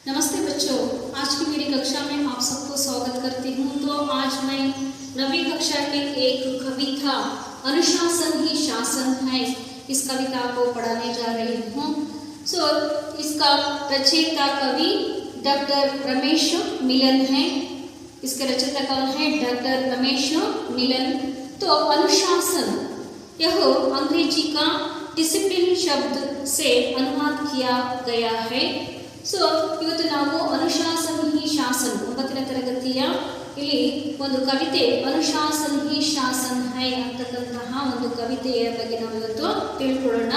नमस्ते बच्चों, आज की मेरी कक्षा में आप सबको स्वागत करती हूँ। तो आज मैं 9वीं कक्षा के एक कविता अनुशासन ही शासन है, इस कविता को पढ़ाने जा रही हूँ। इसका रचयिता कवि डॉक्टर रमेश मिलन है। इसके रचयिता कौन है? डॉक्टर रमेश मिलन। तो अनुशासन यह अंग्रेजी का डिसिप्लिन शब्द से अनुवाद किया गया है। ಇವತ್ತು ನಾವು ಅನುಶಾಸನ ಹಿ ಶಾಸನ 9ನೇ ತರಗತಿಯ ಇಲ್ಲಿ ಒಂದು ಕವಿತೆ ಅನುಶಾಸನ ಹಿ ಶಾಸನ ಹೈ ಅಂತಕ್ಕಂತಹ ಒಂದು ಕವಿತೆಯ ಬಗ್ಗೆ ನಾವು ಇವತ್ತು ತಿಳ್ಕೊಳ್ಳೋಣ.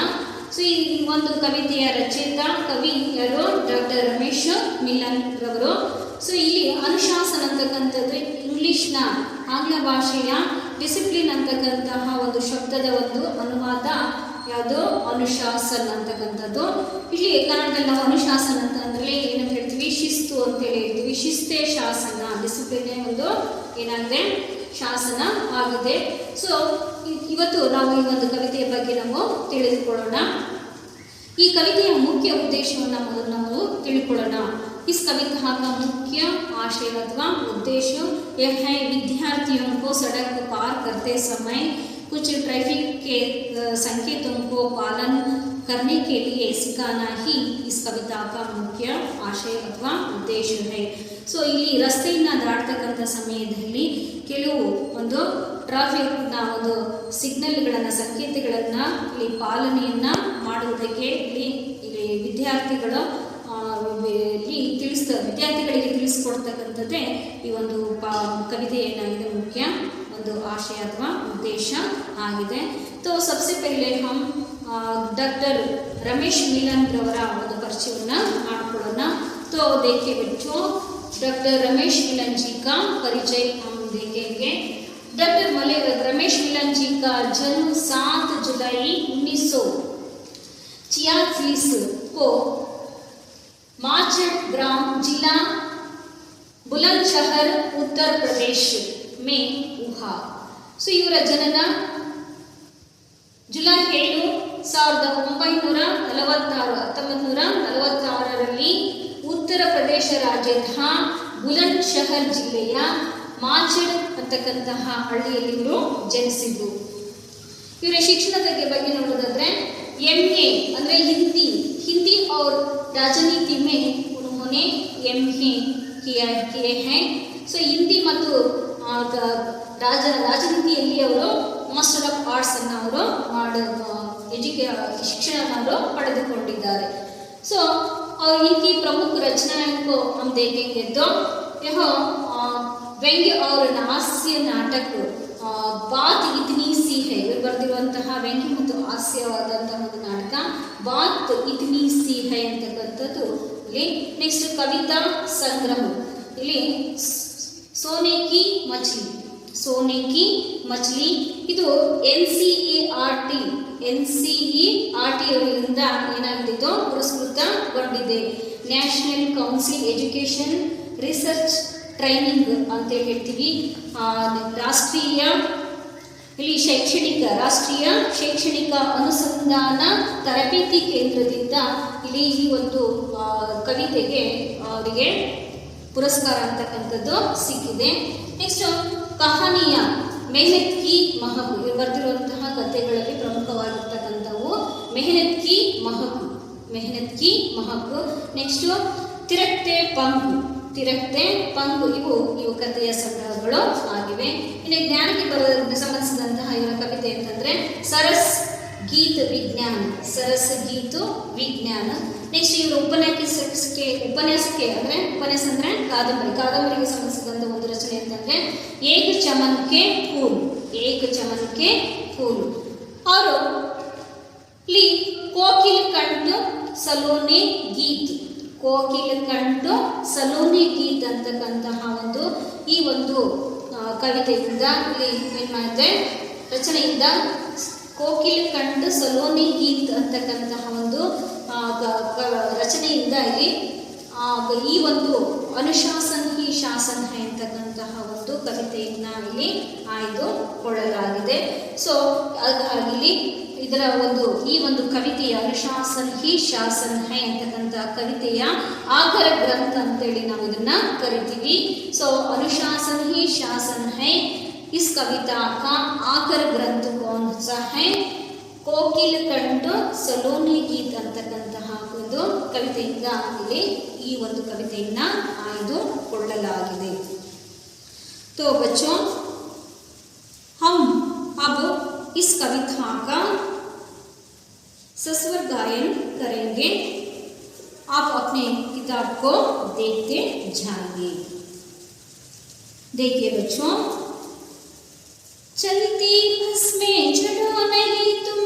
ಈ ಒಂದು ಕವಿತೆಯ ರಚಯಿತ ಕವಿ ಯಾರು? ಡಾಕ್ಟರ್ ರಮೇಶ್ ಮಿಲನ್ ರವರು. ಇಲ್ಲಿ ಅನುಶಾಸನ ಅಂತಕ್ಕಂಥದ್ದು ಇಂಗ್ಲಿಷ್ನ ಆಂಗ್ಲ ಭಾಷೆಯ ಡಿಸಿಪ್ಲಿನ್ ಅಂತಕ್ಕಂತಹ ಒಂದು ಶಬ್ದದ ಒಂದು ಅನುವಾದ ಯಾವುದು? ಅನುಶಾಸನ ಅಂತಕ್ಕಂಥದ್ದು. ಇಲ್ಲಿ ಕನ್ನಡದಲ್ಲಿ ನಾವು ಅನುಶಾಸನ ಅಂತಂದ್ರೆ ಏನಂತ ಹೇಳ್ತೀವಿ? ಶಿಸ್ತು ಅಂತೇಳಿ ಹೇಳ್ತೀವಿ. ಶಿಸ್ತೇ ಶಾಸನ, ಡಿಸಿಪ್ಲಿನೇ ಒಂದು ಏನಾಗಿದೆ? ಶಾಸನ ಆಗಿದೆ. ಇವತ್ತು ನಾವು ಈ ಒಂದು ಕವಿತೆಯ ಬಗ್ಗೆ ನಾವು ತಿಳಿದುಕೊಳ್ಳೋಣ. ಈ ಕವಿತೆಯ ಮುಖ್ಯ ಉದ್ದೇಶವನ್ನು ಮೊದಲು ನಾವು ತಿಳ್ಕೊಳ್ಳೋಣ. इस कविता का मुख्य आशय अथवा उद्देश्य यह है विद्यार्थियों को सड़क पार करते समय कुछ ट्रैफिक के संकेतों को पालन करने के लिए सिखाना ही इस कविता का मुख्य आशय अथवा उद्देश है. ಇಲ್ಲಿ ರಸ್ತೆಯನ್ನು ದಾಟತಕ್ಕಂಥ ಸಮಯದಲ್ಲಿ ಕೆಲವು ಒಂದು ಟ್ರಾಫಿಕ್ನ ಒಂದು ಸಿಗ್ನಲ್ಗಳನ್ನು, ಸಂಕೇತಗಳನ್ನು ಇಲ್ಲಿ ಪಾಲನೆಯನ್ನು ಮಾಡುವುದಕ್ಕೆ ಇಲ್ಲಿ ವಿದ್ಯಾರ್ಥಿಗಳಿಗೆ ತಿಳಿಸ್ಕೊಡ್ತಕ್ಕಂಥದ್ದೇ ಈ ಒಂದು ಕವಿತೆ ಏನಾಗಿದೆ? ಮುಖ್ಯ ಒಂದು ಆಶಯ ಅಥವಾ ಉದ್ದೇಶ ಆಗಿದೆ. सबसे पहले हम डॉक्टर रमेश मिलन रवರ ಒಂದು ಪರಿಚಯವನ್ನು ಮಾಡಿಕೊಳ್ಳೋಣ. तो देखिए बच्चों, डॉक्टर रमेश मिलन जी का परिचय हम देखेंगे. डॉक्टर रमेश मिलन जी का जन्म 7 जुलाई 1946 को माचड़ ग्राम जिला बुलंदशहर उत्तर प्रदेश में हुआ. ಇವರ ಜನನ ಜುಲೈ 7, 1946 ಉತ್ತರ ಪ್ರದೇಶ ರಾಜ್ಯದ ಬುಲಂದ್ಶಹರ್ ಜಿಲ್ಲೆಯ ಮಾಚಡ್ ಅಂತಕ್ಕಂತಹ ಹಳ್ಳಿಯಲ್ಲಿ ಇವರು ಜನಿಸಿದ್ರು. ಇವರ ಶಿಕ್ಷಣದ ಬಗ್ಗೆ ನೋಡೋದಾದ್ರೆ MA ಅಂದರೆ हिंदी और राजनीति में उन्होंने MA किए हैं. ಹಿಂದಿ ಮತ್ತು ರಾಜನೀತಿಯಲ್ಲಿ ಅವರು ಮಾಸ್ಟರ್ ಆಫ್ ಆರ್ಟ್ಸ್ ಅನ್ನು ಅವರು ಶಿಕ್ಷಣವನ್ನು ಪಡೆದುಕೊಂಡಿದ್ದಾರೆ. और इनकी प्रमुख रचनाओं को हम देखेंगे तो यह व्यंग्य और हास्य नाटक बात इतनी सी है. इವರು ಬರೆದಿರುವಂತಹ ವ್ಯಂಗ್ಯ ಮತ್ತು ಹಾಸ್ಯವಾದಂತಹ ಒಂದು ನಾಟಕ ಬಾತ್ ಇತನಿ ಸಿ ಹೈ ಅಂತಕ್ಕಂಥದ್ದು ಇಲ್ಲಿ. ನೆಕ್ಸ್ಟ್ ಕವಿತಾ ಸಂಗ್ರಹ, ಇಲ್ಲಿ ಸೋನೆ ಕಿ ಮछली ಇದು NCERT ಅವರಿಂದ ಏನಾಗಿದ್ದು ಪುರಸ್ಕೃತಗೊಂಡಿದೆ. National council education research training ಅಂತ ಹೇಳ್ತೀವಿ. ರಾಷ್ಟ್ರೀಯ ಶೈಕ್ಷಣಿಕ ಅನುಸಂಧಾನ ತರಬೇತಿ ಕೇಂದ್ರದಿಂದ ಇಲ್ಲಿ ಈ ಒಂದು ಕವಿತೆಗೆ ಅವರಿಗೆ ಪುರಸ್ಕಾರ ಅಂತಕ್ಕಂಥದ್ದು ಸಿಕ್ಕಿದೆ. ನೆಕ್ಸ್ಟ್ ಕಹಾನಿಯ ಮೆಹನತ್ ಕಿ ಮಹಕ್, ಬರೆದಿರುವಂತಹ ಕಥೆಗಳಲ್ಲಿ ಪ್ರಮುಖವಾಗಿರ್ತಕ್ಕಂಥವು ಮೆಹನತ್ ಕಿ ಮಹಕ್. ನೆಕ್ಸ್ಟ್ ತಿರಕ್ತೆ ಪಂಗು ಇವು ಕಥೆಯ ಸಂಗ್ರಹಗಳು ಆಗಿವೆ. ಇನ್ನು ಜ್ಞಾನಕ್ಕೆ ಸಂಬಂಧಿಸಿದಂತಹ ಇವರ ಕವಿತೆ ಅಂತಂದ್ರೆ ಸರಸ್ ಗೀತ್ ವಿಜ್ಞಾನ. ನೆಕ್ಸ್ಟ್ ಇವರ ಉಪನ್ಯಾಸಕ್ಕೆ ಅಂದ್ರೆ ಉಪನ್ಯಾಸ ಅಂದ್ರೆ ಕಾದಂಬರಿಗೆ ಸಂಬಂಧಿಸಿದಂಥ ಒಂದು ರಚನೆ ಅಂತಂದ್ರೆ ಏಕ ಚಮನ್ ಕೆ ಫೂಲ್. ಅವರು ಇಲ್ಲಿ ಕೋಕಿಲ್ ಕಂಡು ಸಲೋನೆ ಗೀತ್ ಅಂತಕ್ಕಂತಹ ಒಂದು ಈ ಒಂದು ಕವಿತೆಯಿಂದ ಇಲ್ಲಿ ಏನು ಮಾಡಿದೆ? ರಚನೆಯಿಂದ ಕೋಕಿಲ್ ಕಂಡು ಸಲೋನಿ ಗೀತ್ ಅಂತಕ್ಕಂತಹ ಒಂದು ರಚನೆಯಿಂದ ಇಲ್ಲಿ ಈ ಒಂದು ಅನುಶಾಸನ್ ಹಿ ಶಾಸನ್ ಹೈ ಅಂತಕ್ಕಂತಹ ಒಂದು ಕವಿತೆಯನ್ನ ಇಲ್ಲಿ ಆಯ್ದುಕೊಳ್ಳಲಾಗಿದೆ. ಸೊ ಹಾಗಾಗಿ ಇದರ ಈ ಒಂದು ಕವಿತೆಯ ಅನುಶಾಸನ್ ಹಿ ಶಾಸನ್ ಹೈ ಅಂತಕ್ಕಂತಹ ಕವಿತೆಯ ಆಕರ ಗ್ರಂಥ ಅಂತೇಳಿ ನಾವು ಇದನ್ನ ಕರಿತೀವಿ. ಸೊ ಅನುಶಾಸನ್ ಹಿ ಶಾಸನ್ ಹೈ इस कविता का आकर ग्रंथ कौन सा है? ಕೋಕಿಲ ಕಂಠ ಸಲೋನಿ ಗೀತ್ ಅಂತಕ್ಕಂತಹ ಒಂದು ಕವಿತೆಯಿಂದ ಇಲ್ಲಿ ಈ ಒಂದು ಕವಿತೆಯನ್ನ ಆಯ್ದುಕೊಳ್ಳಲಾಗಿದೆ. तो बच्चों हम अब इस कविता का सस्वर गायन करेंगे. आप अपने किताब को देखते जाइए. देखिए बच्चों, चलती बस में चढ़ो नहीं तुम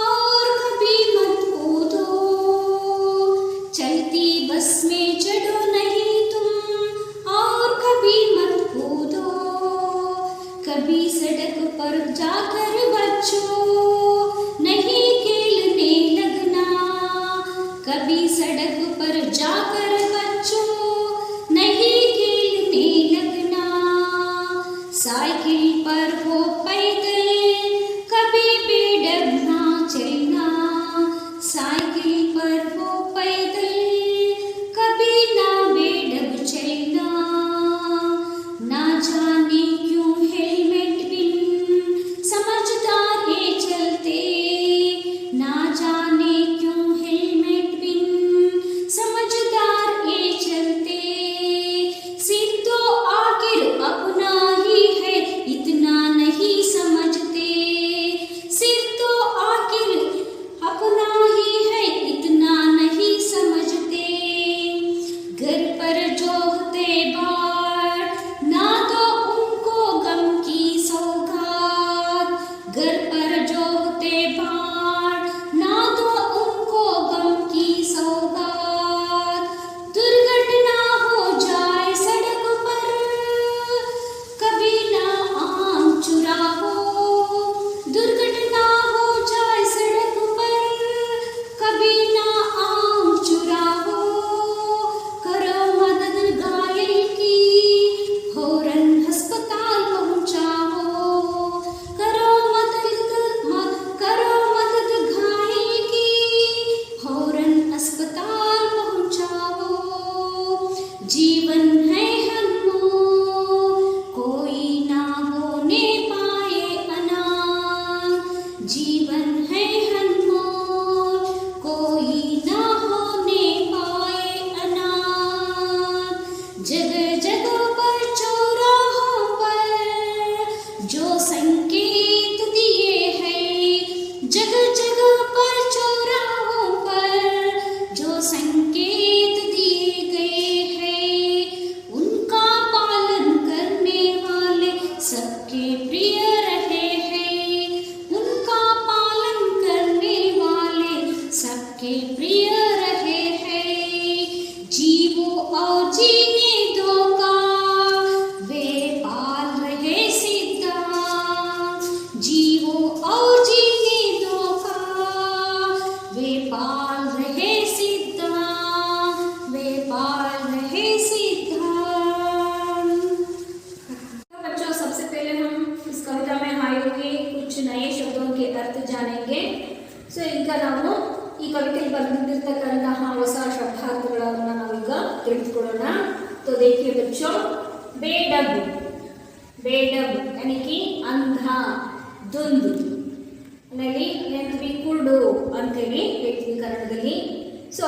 और कभी मत कूदो. चलती बस में चढ़ो नहीं तुम और कभी मत कूदो. कभी सड़क पर जाकर बच्चों नहीं खेलने लगना. कभी सड़क पर जाकर बच्चों नहीं खेलने लगना. साइकिल पर हो पैदल कभी बेडर ना चलना. साइकिल पर हो पैदल कभी ना बेडर चलना. ना जाने क्यों हेलमेट बिन समझदार ये चलते. ना जाने क्यों हेलमेट बिन समझदार ये चलते. सिर तो आखिर अपना ही है इतना नहीं समझते. सिर तो आखिर अपना ही है इतना नहीं समझते. घर पर जो होते बार ना तो उनको गम की सौगात. घर पर जो होते बार ना तो उनको गम की सौगात. दुर्घटना हो जाए सड़क पर कभी ना आम चुराओ. दुर्घटना हो जाए सड़क पर कभी ना आम चुराओ. करो मदद घायल की फौरन अस्पताल पहुंचाओ. करो मदद घायल की फौरन अस्पताल पहुंचाओ. जीवन है अनमोल कोई ना होने पाए अनाथ. जीवन है अनमोल कोई ना होने पाए अनाथ. जगह जगह पर चौराहों पर जो संकेत दिए हैं. जगह जगह पर चौराहों पर जो संकेत दिए गए हैं. उनका पालन करने वाले सबके प्रिय रहे हैं. उनका पालन करने वाले सबके प्रिय रहे हैं. जीवो और जीने दो का वे पाल रहे सिद्धांत. जीवो और जीने दो का वे पाल रहे सिद्धांत. वे पाल रहे सिद्धांत. बच्चों, सबसे पहले हम इस कविता में आए हुए कुछ नए शब्दों के अर्थ जानेंगे. ಸೊ ಈಗ ನಾವು ಈ ಕವಿತೆಯಲ್ಲಿ ಬರೆದಿರ್ತಕ್ಕಂತಹ ಹೊಸ ಶಬ್ದಾರ್ಥಗಳನ್ನು ನಾವೀಗ ತಿಳಿದುಕೊಳ್ಳೋಣ. तो देखिए बच्चों, बेडब बेडब यानी कि अंध धुंध ಅನ್ನಲ್ಲಿ ಏನಂತೀವಿ ಕುರುಡು ಅಂತೇಳಿ ಹೇಳ್ತೀವಿ ಕನ್ನಡದಲ್ಲಿ. ಸೊ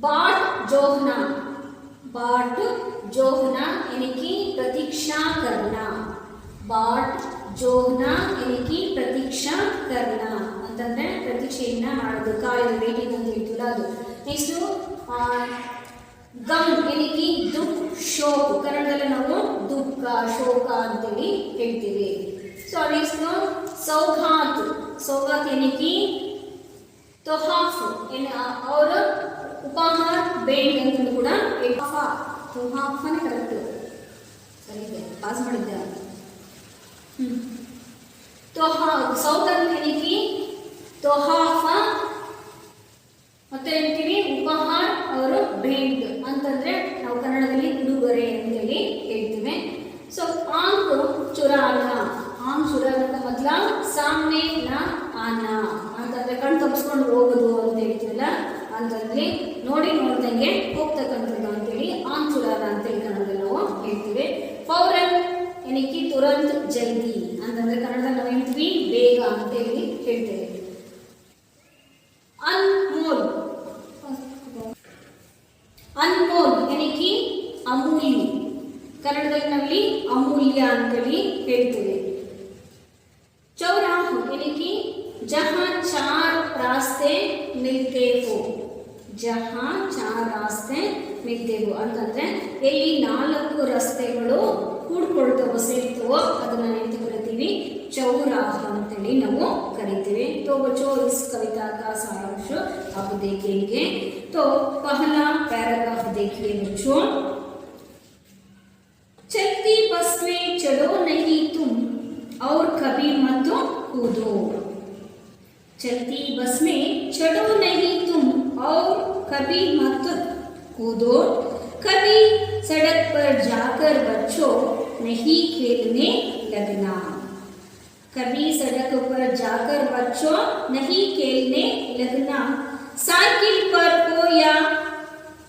बाट जोहना यानी कि प्रतीक्षा करना. बाट जोहना यानी कि प्रतीक्षा करना ಅಂತಂದ್ರೆ ಪ್ರತೀಕ್ಷೆಯನ್ನ ಮಾಡೋದು, ಕಾಯೋದು, ವೇಟಿಂಗ್ ಅಂತ ಹೇಳ್ತೀವಲ್ಲ ಅದು. ನೆಕ್ಸ್ಟ್ ಗಮ್ यानी कि दुख शोक, ಕನ್ನಡದಲ್ಲಿ ನಾವು ದುಃಖ ಶೋಕ ಅಂತೇಳಿ ಹೇಳ್ತೀವಿ. ಸೊ ನೆಕ್ಸ್ಟ್ सौगात यानी कि तोहफ और उपहार भेंट ಅಂತ ಕೂಡ ತೋಹಾಫನೇ ಕರೆಕ್ಟ್. ಸರಿ ಇದೆ, ಪಾಸ್ ಮಾಡಿದ್ದೆ. सौगात यानी कि तोहाफ ಮತ್ತೆ ಹೇಳ್ತೀವಿ ಉಪಹಾರ और भेंट ಹೇಳ್ತೇವೆ. ಸೊ आंख चुराना, आंख चुराना का मतलब सामने न आना ಅಂತಂದ್ರೆ ಕಣ್ಣು ತಪ್ಪಿಸ್ಕೊಂಡು ಹೋಗೋದು ಅಂತ ಹೇಳ್ತೀವಲ್ಲ, ಅಂತಂದ್ರೆ ನೋಡಿ ನೋಡ್ದಂಗೆ ಹೋಗ್ತಕ್ಕಂಥದ್ದು ಅಂತೇಳಿ आंख चुराना ಅಂತೇಳಿ ಕನ್ನಡದಲ್ಲಿ ನಾವು ಹೇಳ್ತೀವಿ. ಫೌರನ್ ಏನಕ್ಕೆ ತುರಂತ್ ಜಲ್ದಿ ಅಂತಂದ್ರೆ ಕನ್ನಡದಲ್ಲಿ ನಾವು ಹೇಳ್ತೀವಿ ಬೇಗ ಅಂತೇಳಿ ಹೇಳ್ತೇವೆ. अनमोल, अनमोल ಏನಕ್ಕೆ ಅಮೂಲ್ಯ, ಕನ್ನಡದಲ್ಲಿ ನಾವಿಲ್ಲಿ ಅಮೂಲ್ಯ ಅಂತೇಳಿ ಹೇಳ್ತೇವೆ. ಚೌರಾಹ ಏನಕ್ಕೆ जहाँ चार रास्ते मिलते हो, जहाँ चार रास्ते मिलते हो ಅಂತಂದ್ರೆ ಎಲ್ಲಿ 4 ರಸ್ತೆಗಳು ಕೂಡ್ಕೊಳ್ತವೋ ಸೇರ್ತವೋ ಅದನ್ನ ಏನಂತ ಕರಿತೀವಿ चौराह ಅಂತೇಳಿ ನಾವು ಕರಿತೀವಿ. तो बच्चों इस कविता का सारांश आप देखेंगे. तो पहला पैराग्राफ देखिए बच्चों. चलती बस में चढ़ो नहीं तुम और कभी मत कूदो, चलती बस में चढ़ो नहीं तुम और कभी मत कूदो, कभी सड़क पर जाकर बच्चों नहीं खेलने लगना, कभी सड़क पर जाकर बच्चों नहीं खेलने लगना, साइकिल पर हो या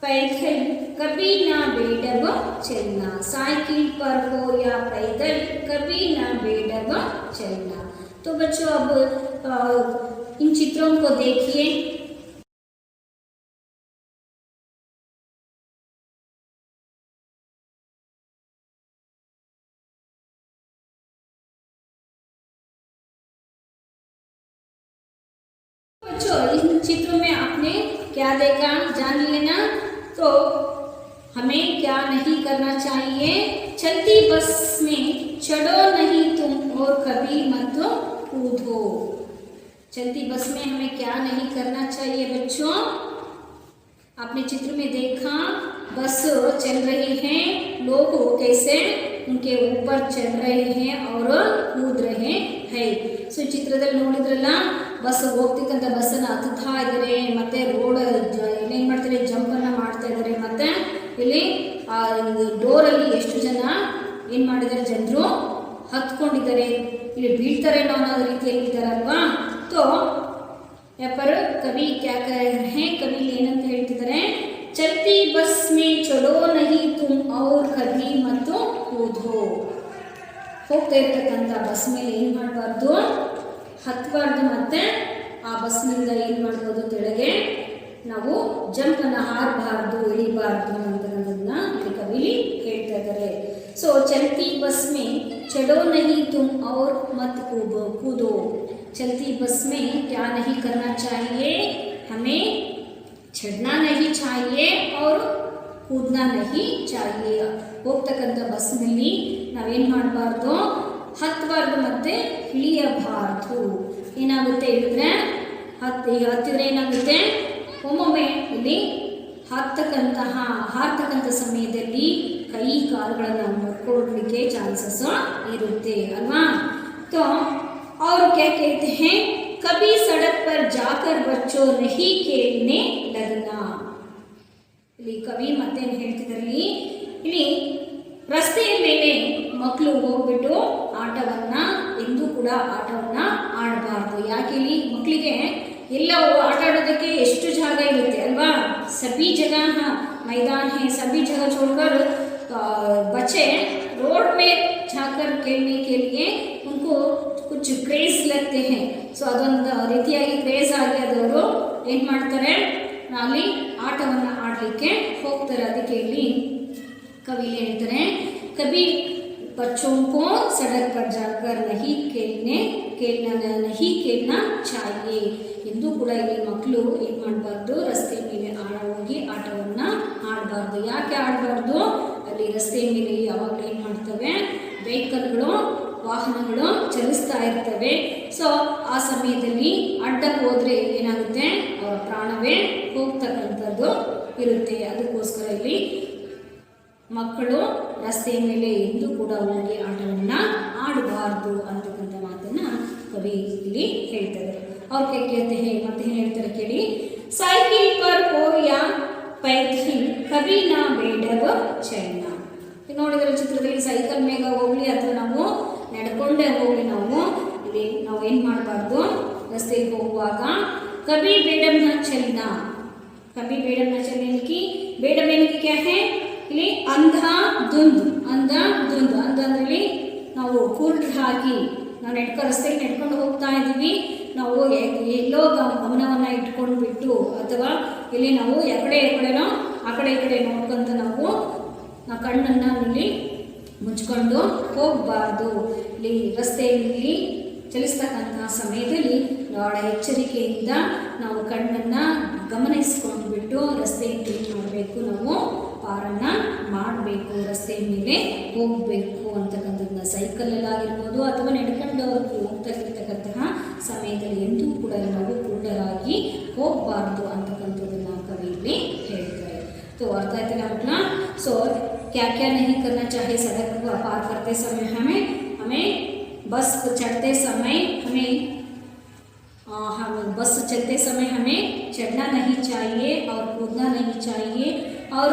पैदल कभी ना बेडब चलना, साइकिल पर हो या पैदल कभी ना बेडब चलना. तो बच्चों अब इन चित्रों को देखिए. बच्चों इन चित्रों में आपने क्या देखा जान लेना. तो हमें क्या नहीं करना चाहिए, चलती बस में चढ़ो नहीं तुम और कभी मत कूदो. चलती बस में हमें क्या नहीं करना चाहिए बच्चों, आपने चित्र में देखा बस चल रही है, लोग कैसे उनके ऊपर चल रहे हैं और कूद रहे हैं. ಸೊ ಚಿತ್ರದಲ್ಲಿ ನೋಡಿದ್ರಲ್ಲ, ಬಸ್ ಹೋಗ್ತಿಕ್ಕಂಥ ಬಸ್ಸನ್ನು ಹತ್ತುತ್ತಾ ಇದ್ದಾರೆ, ಮತ್ತೆ ರೋಡ್ ಏನೇನು ಮಾಡ್ತಾರೆ ಜಂಪನ್ನು ಮಾಡ್ತಾ ಇದ್ದಾರೆ, ಮತ್ತೆ ಇಲ್ಲಿ ಡೋರಲ್ಲಿ ಎಷ್ಟು ಜನ ಏನು ಮಾಡಿದ್ದಾರೆ ಜನರು ಹತ್ಕೊಂಡಿದ್ದಾರೆ, ಇಲ್ಲಿ ಬೀಳ್ತಾರೇನೋ ಅನ್ನೋ ರೀತಿಯಲ್ಲಿ ಇದ್ದಾರಲ್ವಾ. तो यहाँ पर कवि क्या कह रहे हैं, कवि ಏನಂತ ಹೇಳ್ತಿದ್ದಾರೆ, चलती बस में चढ़ो नहीं तुम और कभी मत कूदो. ಹೋಗ್ತಾ ಇರ್ತಕ್ಕಂಥ ಬಸ್ ಮೇಲೆ ಏನು ಮಾಡಬಾರ್ದು, ಹತ್ತಬಾರ್ದು, ಮತ್ತೆ ಆ ಬಸ್ನಿಂದ ಏನು ಮಾಡ್ಬೋದು ಕೆಳಗೆ ನಾವು ಜಂಪನ್ನು ಹಾರಬಾರ್ದು, ಇಳಿಬಾರ್ದು ಅಂತಕ್ಕಂಥದ್ದನ್ನ ಇಲ್ಲಿ ಕವಿಲಿ ಹೇಳ್ತಾ ಇದ್ದಾರೆ. ಸೊ ಚಲ್ತಿ ಬಸ್ ಮೇ ಚढ़ो नहीं तुम और मत कूदो, चलती बस में क्या नहीं करना चाहिए, हमें चढ़ना नहीं चाहिए और कूदना नहीं चाहिए. ಹೋಗ್ತಕ್ಕಂಥ ಬಸ್ನಲ್ಲಿ ನಾವೇನು ಮಾಡಬಾರ್ದು, ಹತ್ತಬಾರ್ದು ಮತ್ತು ಇಳಿಯಬಾರ್ದು. ಏನಾಗುತ್ತೆ ಹೇಳಿದ್ರೆ ಹತ್ತಿದ್ರೆ ಏನಾಗುತ್ತೆ, ಒಮ್ಮೊಮ್ಮೆ ಇಲ್ಲಿ ಹಾರ್ತಕ್ಕಂಥ ಸಮಯದಲ್ಲಿ ಕೈ ಕಾಲುಗಳನ್ನು ಮುರ್ಕೊಳ್ಳಲಿಕ್ಕೆ ಚಾನ್ಸಸ್ ಇರುತ್ತೆ ಅಲ್ವಾ. तो और क्या कहते हैं, कभी सड़क पर जाकर बच्चों नहीं खेलने लगना. ಇಲ್ಲಿ ಕವಿ ಮತ್ತೇನು ಹೇಳ್ತಿದ್ರಲ್ಲಿ, ಇಲ್ಲಿ ರಸ್ತೆಯ ಮೇಲೆ ಮಕ್ಕಳು ಹೋಗ್ಬಿಟ್ಟು ಆಟವನ್ನು ಎಂದೂ ಕೂಡ ಆಟವನ್ನು ಆಡಬಾರ್ದು. ಯಾಕೆ ಇಲ್ಲಿ ಮಕ್ಕಳಿಗೆ ಎಲ್ಲ ಆಟ ಆಡೋದಕ್ಕೆ ಎಷ್ಟು ಜಾಗ ಇರುತ್ತೆ ಅಲ್ವಾ, सभी जगह मैदान है, सभी जगह छोड़कर बच्चे रोड में जाकर खेलने के लिए उनको कुछ क्रेज लगते हैं. ಸೊ ಅದೊಂದು ರೀತಿಯಾಗಿ ಕ್ರೇಜ್ ಆಗಿ ಅದವರು ಏನು ಮಾಡ್ತಾರೆ, ಅಲ್ಲಿ ಆಟವನ್ನು ಆಡಲಿಕ್ಕೆ ಹೋಗ್ತಾರೆ. ಅದಕ್ಕೆ ಇಲ್ಲಿ कवि ಹೇಳ್ತಾರೆ, कभी बच्चों को सड़क पर जाकर नहीं खेलना चाहिए. ಎಂದೂ ಕೂಡ ಇಲ್ಲಿ ಮಕ್ಕಳು ಏನು ಮಾಡಬಾರ್ದು, ರಸ್ತೆ ಮೇಲೆ ಹೋಗಿ ಆಟವನ್ನು ಆಡಬಾರ್ದು. ಯಾಕೆ ಆಡಬಾರ್ದು, ಅಲ್ಲಿ ರಸ್ತೆ ಮೇಲೆ ಯಾವಾಗಲೂ ಏನು ಮಾಡ್ತವೆ, ವೆಹಿಕಲ್ಗಳು ವಾಹನಗಳು ಚಲಿಸ್ತಾ ಇರ್ತವೆ. ಸೊ ಆ ಸಮಯದಲ್ಲಿ ಅಡ್ಡಕ್ಕೆ ಹೋದರೆ ಏನಾಗುತ್ತೆ, ಅವರ ಪ್ರಾಣವೇ ಹೋಗ್ತಕ್ಕಂಥದ್ದು ಇರುತ್ತೆ. ಅದಕ್ಕೋಸ್ಕರ ಇಲ್ಲಿ ಮಕ್ಕಳು ರಸ್ತೆ ಮೇಲೆ ಎಂದೂ ಕೂಡ ಹೋಗಿ ಆಟವನ್ನು ಆಡಬಾರ್ದು ಅಂತಕ್ಕಂಥ ಮಾತನ್ನು ಕವಿ ಇಲ್ಲಿ ಹೇಳ್ತಾರೆ. ಅವ್ರು ಕೇಳ್ತೆ ಮತ್ತೆ ಏನು ಹೇಳ್ತಾರೆ ಕೇಳಿ, साइकिल पर हो या पैदल कभी ना बेडब चलना. ನೋಡಿದ್ರೆ ಚಿತ್ರದಲ್ಲಿ ಸೈಕಲ್ ಮೇಗ ಹೋಗ್ಲಿ ಅಥವಾ ನಾವು ನಡ್ಕೊಂಡೇ ಹೋಗ್ಲಿ, ಇಲ್ಲಿ ನಾವು ಏನು ಮಾಡಬಾರ್ದು, ರಸ್ತೆಗೆ ಹೋಗುವಾಗ ಕभी बेडम न चलना, कभी बेडम न चलने की बेडम ಏನಕ್ಕೆ क्या है ಇಲ್ಲಿ ಅಂಧ ಧುಂದ್ ಅಂದ್ರೆ ನಾವು ಕೂರ್ಟ್ರಾಗಿ ನಾವು ರಸ್ತೆಗೆ ನಡ್ಕೊಂಡು ಹೋಗ್ತಾ ಇದ್ದೀವಿ, ನಾವು ಎಲ್ಲೋ ಗಮನವನ್ನು ಇಟ್ಕೊಂಡು ಬಿಟ್ಟು ಅಥವಾ ಇಲ್ಲಿ ನಾವು ಎಕಡೆನೋ ಆ ಕಡೆ ಈ ಕಡೆ ನೋಡ್ಕೊಂತ ನಾವು ಕಣ್ಣನ್ನು ಇಲ್ಲಿ ಮುಚ್ಕೊಂಡು ಹೋಗಬಾರ್ದು. ಇಲ್ಲಿ ರಸ್ತೆಯಲ್ಲಿ ಚಲಿಸ್ತಕ್ಕಂತಹ ಸಮಯದಲ್ಲಿ ಬಹಳ ಎಚ್ಚರಿಕೆಯಿಂದ ನಾವು ಕಣ್ಣನ್ನು ಗಮನಿಸಿಕೊಂಡು ಬಿಟ್ಟು ರಸ್ತೆಯನ್ನು ಏನು ಮಾಡಬೇಕು, ನಾವು ಪಾರನ್ನು ಮಾಡಬೇಕು, ರಸ್ತೆ ಮೇಲೆ ಹೋಗಬೇಕು ಅಂತಕ್ಕಂಥದ್ದನ್ನ ಸೈಕಲಲ್ಲಾಗಿರ್ಬೋದು ಅಥವಾ ನಡ್ಕೊಂಡು ಹೋಗ್ತಾ ಇರ್ತಕ್ಕಂತಹ ಸಮಯದಲ್ಲಿ ಎಂದೂ ಕೂಡ ನಾವು ಕುರುಡರಾಗಿ ಹೋಗಬಾರ್ದು ಅಂತಕ್ಕಂಥದ್ದನ್ನು ಕವಿ ಇಲ್ಲಿ ಹೇಳ್ತಾರೆ. तो अर्थ आते ना अपना सो क्या क्या नहीं करना चाहिए सड़क पार करते समय हमें बस चढ़ते समय हम बस चलते समय हमें चढ़ना नहीं चाहिए और कूदना नहीं चाहिए और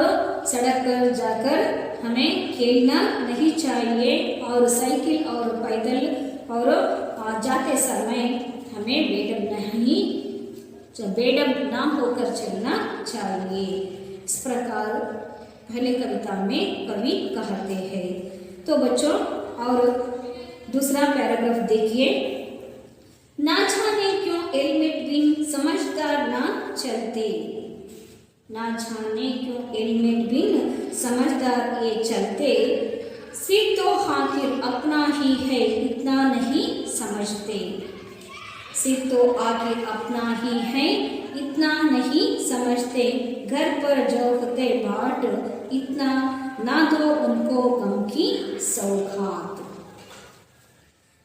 सड़क पर जाकर हमें खेलना नहीं चाहिए और साइकिल और पैदल और जाते समय हमें बेडम ना होकर चलना चाहिए। इस प्रकार पहले कविता में कवि कहते हैं। तो बच्चों और दूसरा पैराग्राफ देखिए, ना जाने क्यों हेलमेट बिन समझदार ना चलते, ना जाने क्यों हेलमेट बिन समझदार ये चलते, सिर तो आखिर अपना ही है इतना नहीं समझते, सिर तो आखिर अपना ही है इतना नहीं समझते, घर पर जोखते बाट इतना ना दो उनको गम की सौगात।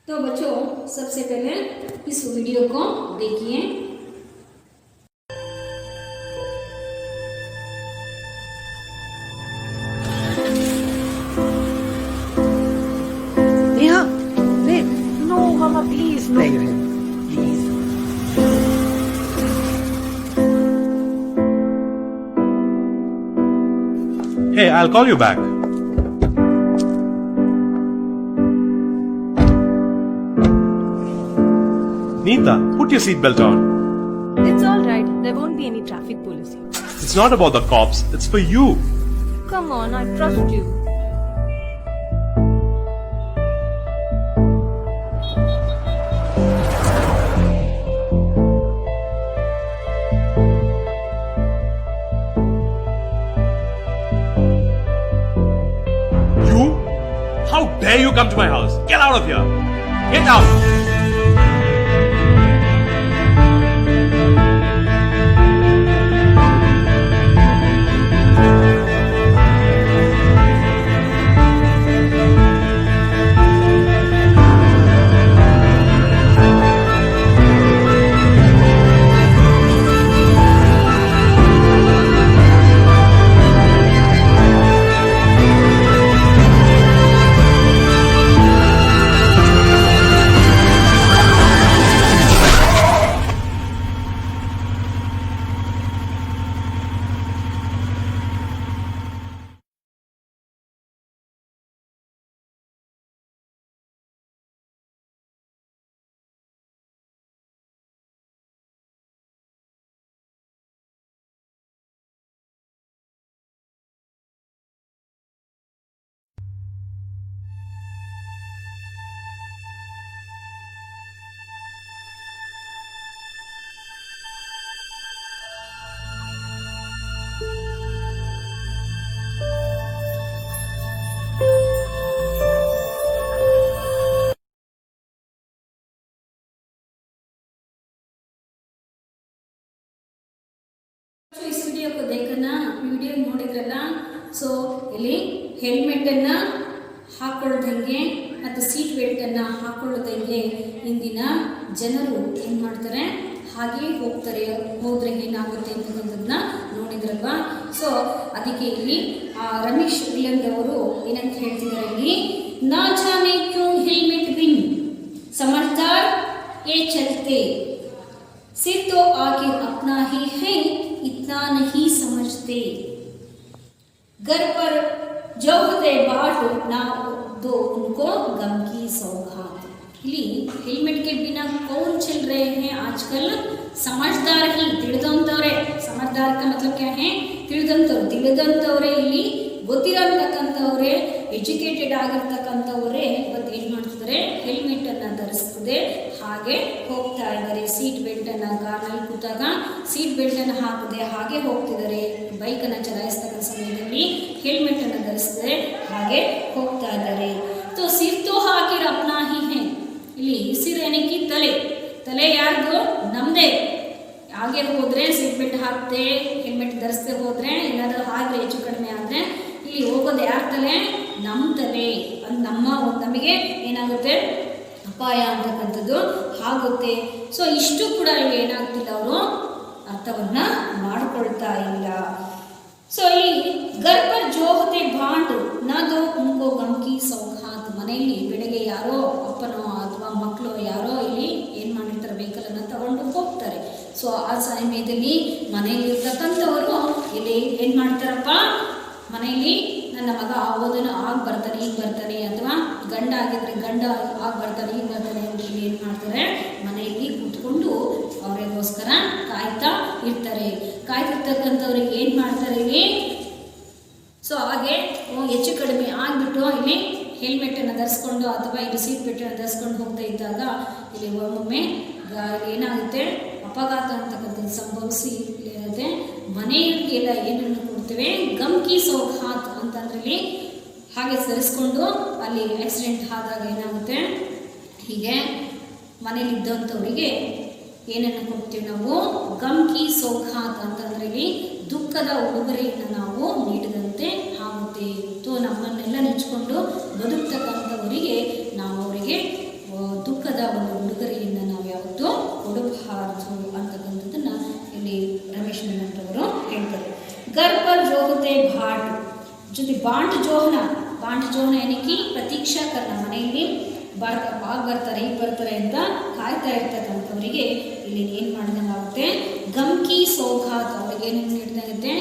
तो बच्चों सबसे पहले इस वीडियो को देखिए। Neha, wait. No, Mama, please, no. Please. Hey, I'll call you back. Neeta, put your seatbelt on. It's all right. There won't be any traffic police here. It's not about the cops, it's for you. Come on, I trust you. You? How dare you come to my house? Get out of here! Get out! इस video को देखना video ನೋಡಿದ್ರಲ್ಲ सो ಇಲ್ಲಿ helmet ಅನ್ನ ಹಾಕೊಳ್ಳದಂಗೆ ಮತ್ತು seat belt ಅನ್ನ ಹಾಕೊಳ್ಳದಂಗೆ ಇಂದಿನ ಜನರು ಏನು ಮಾಡ್ತಾರೆ ಹಾಗೆ ಹೋಗ್ತಾರೆ ಹೋದ್ರೆ ಏನಾಗುತ್ತೆ ಅಂತಕ್ಕಂಥದ್ದನ್ನ ನೋಡಿದ್ರಲ್ವಾ सो ಅದಕ್ಕೆ ಇಲ್ಲಿ ರಮೇಶ್ ವಿಲಂದ್ ಅವರು ಏನಂತ ಹೇಳ್ತಿದ್ದಾರೆ ಇಲ್ಲಿ ना जाने क्यों हेलमेट बिन समझदार ये चलते सिर तो आखिर अपना ही है इतना नहीं समझते घर पर जो होते बाट ना दो उनको गम की सौगात। ಇಲ್ಲಿ ಹೆಲ್ಮೆಟ್ ಗೆ ಬಿನಾ कौन चल रहे हैं आजकल? समझदार ही, ತಿಳಿದಂತವರೇ। समझदार का मतलब क्या है? ತಿಳಿದಂತವರೇ ಇಲ್ಲಿ ಗೊತ್ತಿರತಕ್ಕಂಥವರೇ, ಎಜುಕೇಟೆಡ್ ಆಗಿರ್ತಕ್ಕಂಥವರೇ ಇವತ್ತು ಏನು ಮಾಡ್ತಿದ್ದಾರೆ, ಹೆಲ್ಮೆಟ್ ಅನ್ನು ಧರಿಸ್ತದೆ ಹಾಗೆ ಹೋಗ್ತಾ ಇದ್ದಾರೆ। ಸೀಟ್ ಬೆಲ್ಟ್ ಅನ್ನು ಕಾರ್ನಲ್ಲಿ ಕೂತಾಗ ಸೀಟ್ ಬೆಲ್ಟ್ ಅನ್ನು ಹಾಕದೆ ಹಾಗೆ ಹೋಗ್ತಿದ್ದಾರೆ। ಬೈಕ್ ಅನ್ನು ಚಲಾಯಿಸ್ತಕ್ಕಂಥ ಸಮಯದಲ್ಲಿ ಹೆಲ್ಮೆಟ್ ಅನ್ನು ಧರಿಸ್ತದೆ ಹಾಗೆ ಹೋಗ್ತಾ ಇದ್ದಾರೆ। तो सिर तो हाकिर अपना ही है। ಇಲ್ಲಿ ಸಿರ್ ಏನಕ್ಕೆ ತಲೆ ಯಾರ್ದು? ನಮ್ಮದೇ। ಹಾಗೆ ಹೋದರೆ ಸೀಟ್ ಬೆಲ್ಟ್ ಹಾಕ್ತೆ ಹೆಲ್ಮೆಟ್ ಧರಿಸದೆ ಹೋದರೆ ಏನಾದರೂ ಆದರೆ ಹೆಚ್ಚು ಕಡಿಮೆ ಆದರೆ ಇಲ್ಲಿ ಹೋಗೋದು ಯಾರ ತಲೆ? ನಮ್ಮ ತಲೆ। ನಮಗೆ ಏನಾಗುತ್ತೆ, ಅಪಾಯ ಅಂತಕ್ಕಂಥದ್ದು ಆಗುತ್ತೆ। ಸೊ ಇಷ್ಟು ಕೂಡ ಇಲ್ಲಿ ಏನಾಗ್ತಿಲ್ಲ, ಅವರು ಅರ್ಥವನ್ನು ಮಾಡಿಕೊಳ್ತಾ ಇಲ್ಲ। ಸೊ ಈ ಗರ್ಭ ಜೋಹತೆ ಭಾಂಡ್ ನದು ಉನ್ಕೋ ಗಮ್ಕಿ ಸೌಗಾತ್। ಮನೆಯಲ್ಲಿ ಬೆಳಗ್ಗೆ ಯಾರೋ ಅಪ್ಪನೋ ಅಥವಾ ಮಕ್ಕಳು ಯಾರೋ ಇಲ್ಲಿ ಏನು ಮಾಡಿರ್ತಾರೆ, ವೆಹಿಕಲನ್ನು ತಗೊಂಡು ಹೋಗ್ತಾರೆ। ಸೊ ಆ ಸಮಯದಲ್ಲಿ ಮನೆಯಲ್ಲಿ ಇರ್ತಕ್ಕಂಥವರು ಇಲ್ಲಿ ಏನು ಮಾಡ್ತಾರಪ್ಪ, ಮನೆಯಲ್ಲಿ ನನ್ನ ಮಗ ಓದನು ಆಗ ಬರ್ತಾನೆ ಈಗ ಬರ್ತಾನೆ, ಅಥವಾ ಗಂಡ ಆಗಿದ್ರೆ ಗಂಡ ಆಗ ಬರ್ತಾನೆ ಈಗ ಬರ್ತಾನೆ ಅಂತ ಇಲ್ಲಿ ಏನು ಮಾಡ್ತಾರೆ, ಮನೆಯಲ್ಲಿ ಕೂತ್ಕೊಂಡು ಅವರಿಗೋಸ್ಕರ ಕಾಯ್ತಾ ಇರ್ತಾರೆ। ಕಾಯ್ತಿರ್ತಕ್ಕಂಥವ್ರಿಗೆ ಏನು ಮಾಡ್ತಾರೆ ಇಲ್ಲಿ, ಸೊ ಹಾಗೆ ಹೆಚ್ಚು ಕಡಿಮೆ ಆಗಿಬಿಟ್ಟು ಇಲ್ಲಿ ಹೆಲ್ಮೆಟನ್ನು ಧರಿಸ್ಕೊಂಡು ಅಥವಾ ಇಲ್ಲಿ ಸೀಟ್ ಬೆಲ್ಟನ್ನು ಧರಿಸ್ಕೊಂಡು ಹೋಗ್ತಾ ಇದ್ದಾಗ ಇಲ್ಲಿ ಒಮ್ಮೊಮ್ಮೆ ಏನಾಗುತ್ತೆ, ಅಪಘಾತ ಅಂತಕ್ಕಂಥದ್ದು ಸಂಭವಿಸಿ ಏನಾಗುತ್ತೆ, ಮನೆಯಲ್ಲಿಗೆಲ್ಲ ಏನನ್ನು ಕೊಡ್ತೇವೆ, ಗಮ್ಕಿ ಸೌಗಾತ್ ಅಂತಂದ್ರೆ ಇಲ್ಲಿ ಹಾಗೆ ಸರಿಸ್ಕೊಂಡು ಅಲ್ಲಿ ಆಕ್ಸಿಡೆಂಟ್ ಆದಾಗ ಏನಾಗುತ್ತೆ, ಹೀಗೆ ಮನೇಲಿದ್ದಂಥವರಿಗೆ ಏನನ್ನು ಕೊಡ್ತೀವಿ ನಾವು, ಗಮ್ಕಿ ಸೌಗಾತ್ ಅಂತಂದ್ರೆ ಇಲ್ಲಿ ದುಃಖದ ಉಡುಗೊರೆಯನ್ನು ನಾವು ನೀಡಿದಂತೆ ಆಗುತ್ತೆ। ತೋ ನಮ್ಮನ್ನೆಲ್ಲ ನೆಚ್ಕೊಂಡು ಬದುಕ್ತಕ್ಕಂಥವರಿಗೆ ನಾವು ಅವರಿಗೆ ದುಃಖದ ಒಂದು ಉಡುಗೊರೆಯನ್ನು ನಾವು ಯಾವತ್ತೂ ಕೊಡಬಾರದು ಅಂತಕ್ಕಂಥದ್ದನ್ನು ಇಲ್ಲಿ ರಮೇಶ್ ಅವರು ಹೇಳ್ತಾರೆ। ಗರ್ಭ ಜೋಹತೆ ಭಾಟ್ ಜೊತೆ ಬಾಂಟ್ ಜೋಹನ ಏನಕ್ಕೆ ಪ್ರತೀಕ್ಷಾ ಕರ್ಣ, ಮನೆಯಲ್ಲಿ ಬರ್ತಾರೆ ಈಗ ಬರ್ತಾರೆ ಅಂತ ಕಾಯ್ತಾ ಇರ್ತಕ್ಕಂಥವರಿಗೆ ಇಲ್ಲಿ ಏನು ಮಾಡಿದಂಗಾಗುತ್ತೆ, ಗಮ್ಕಿ ಸೌಗಾತ್ ಅವರಿಗೆ ಏನೇನು ನೀಡಿದಂತೆ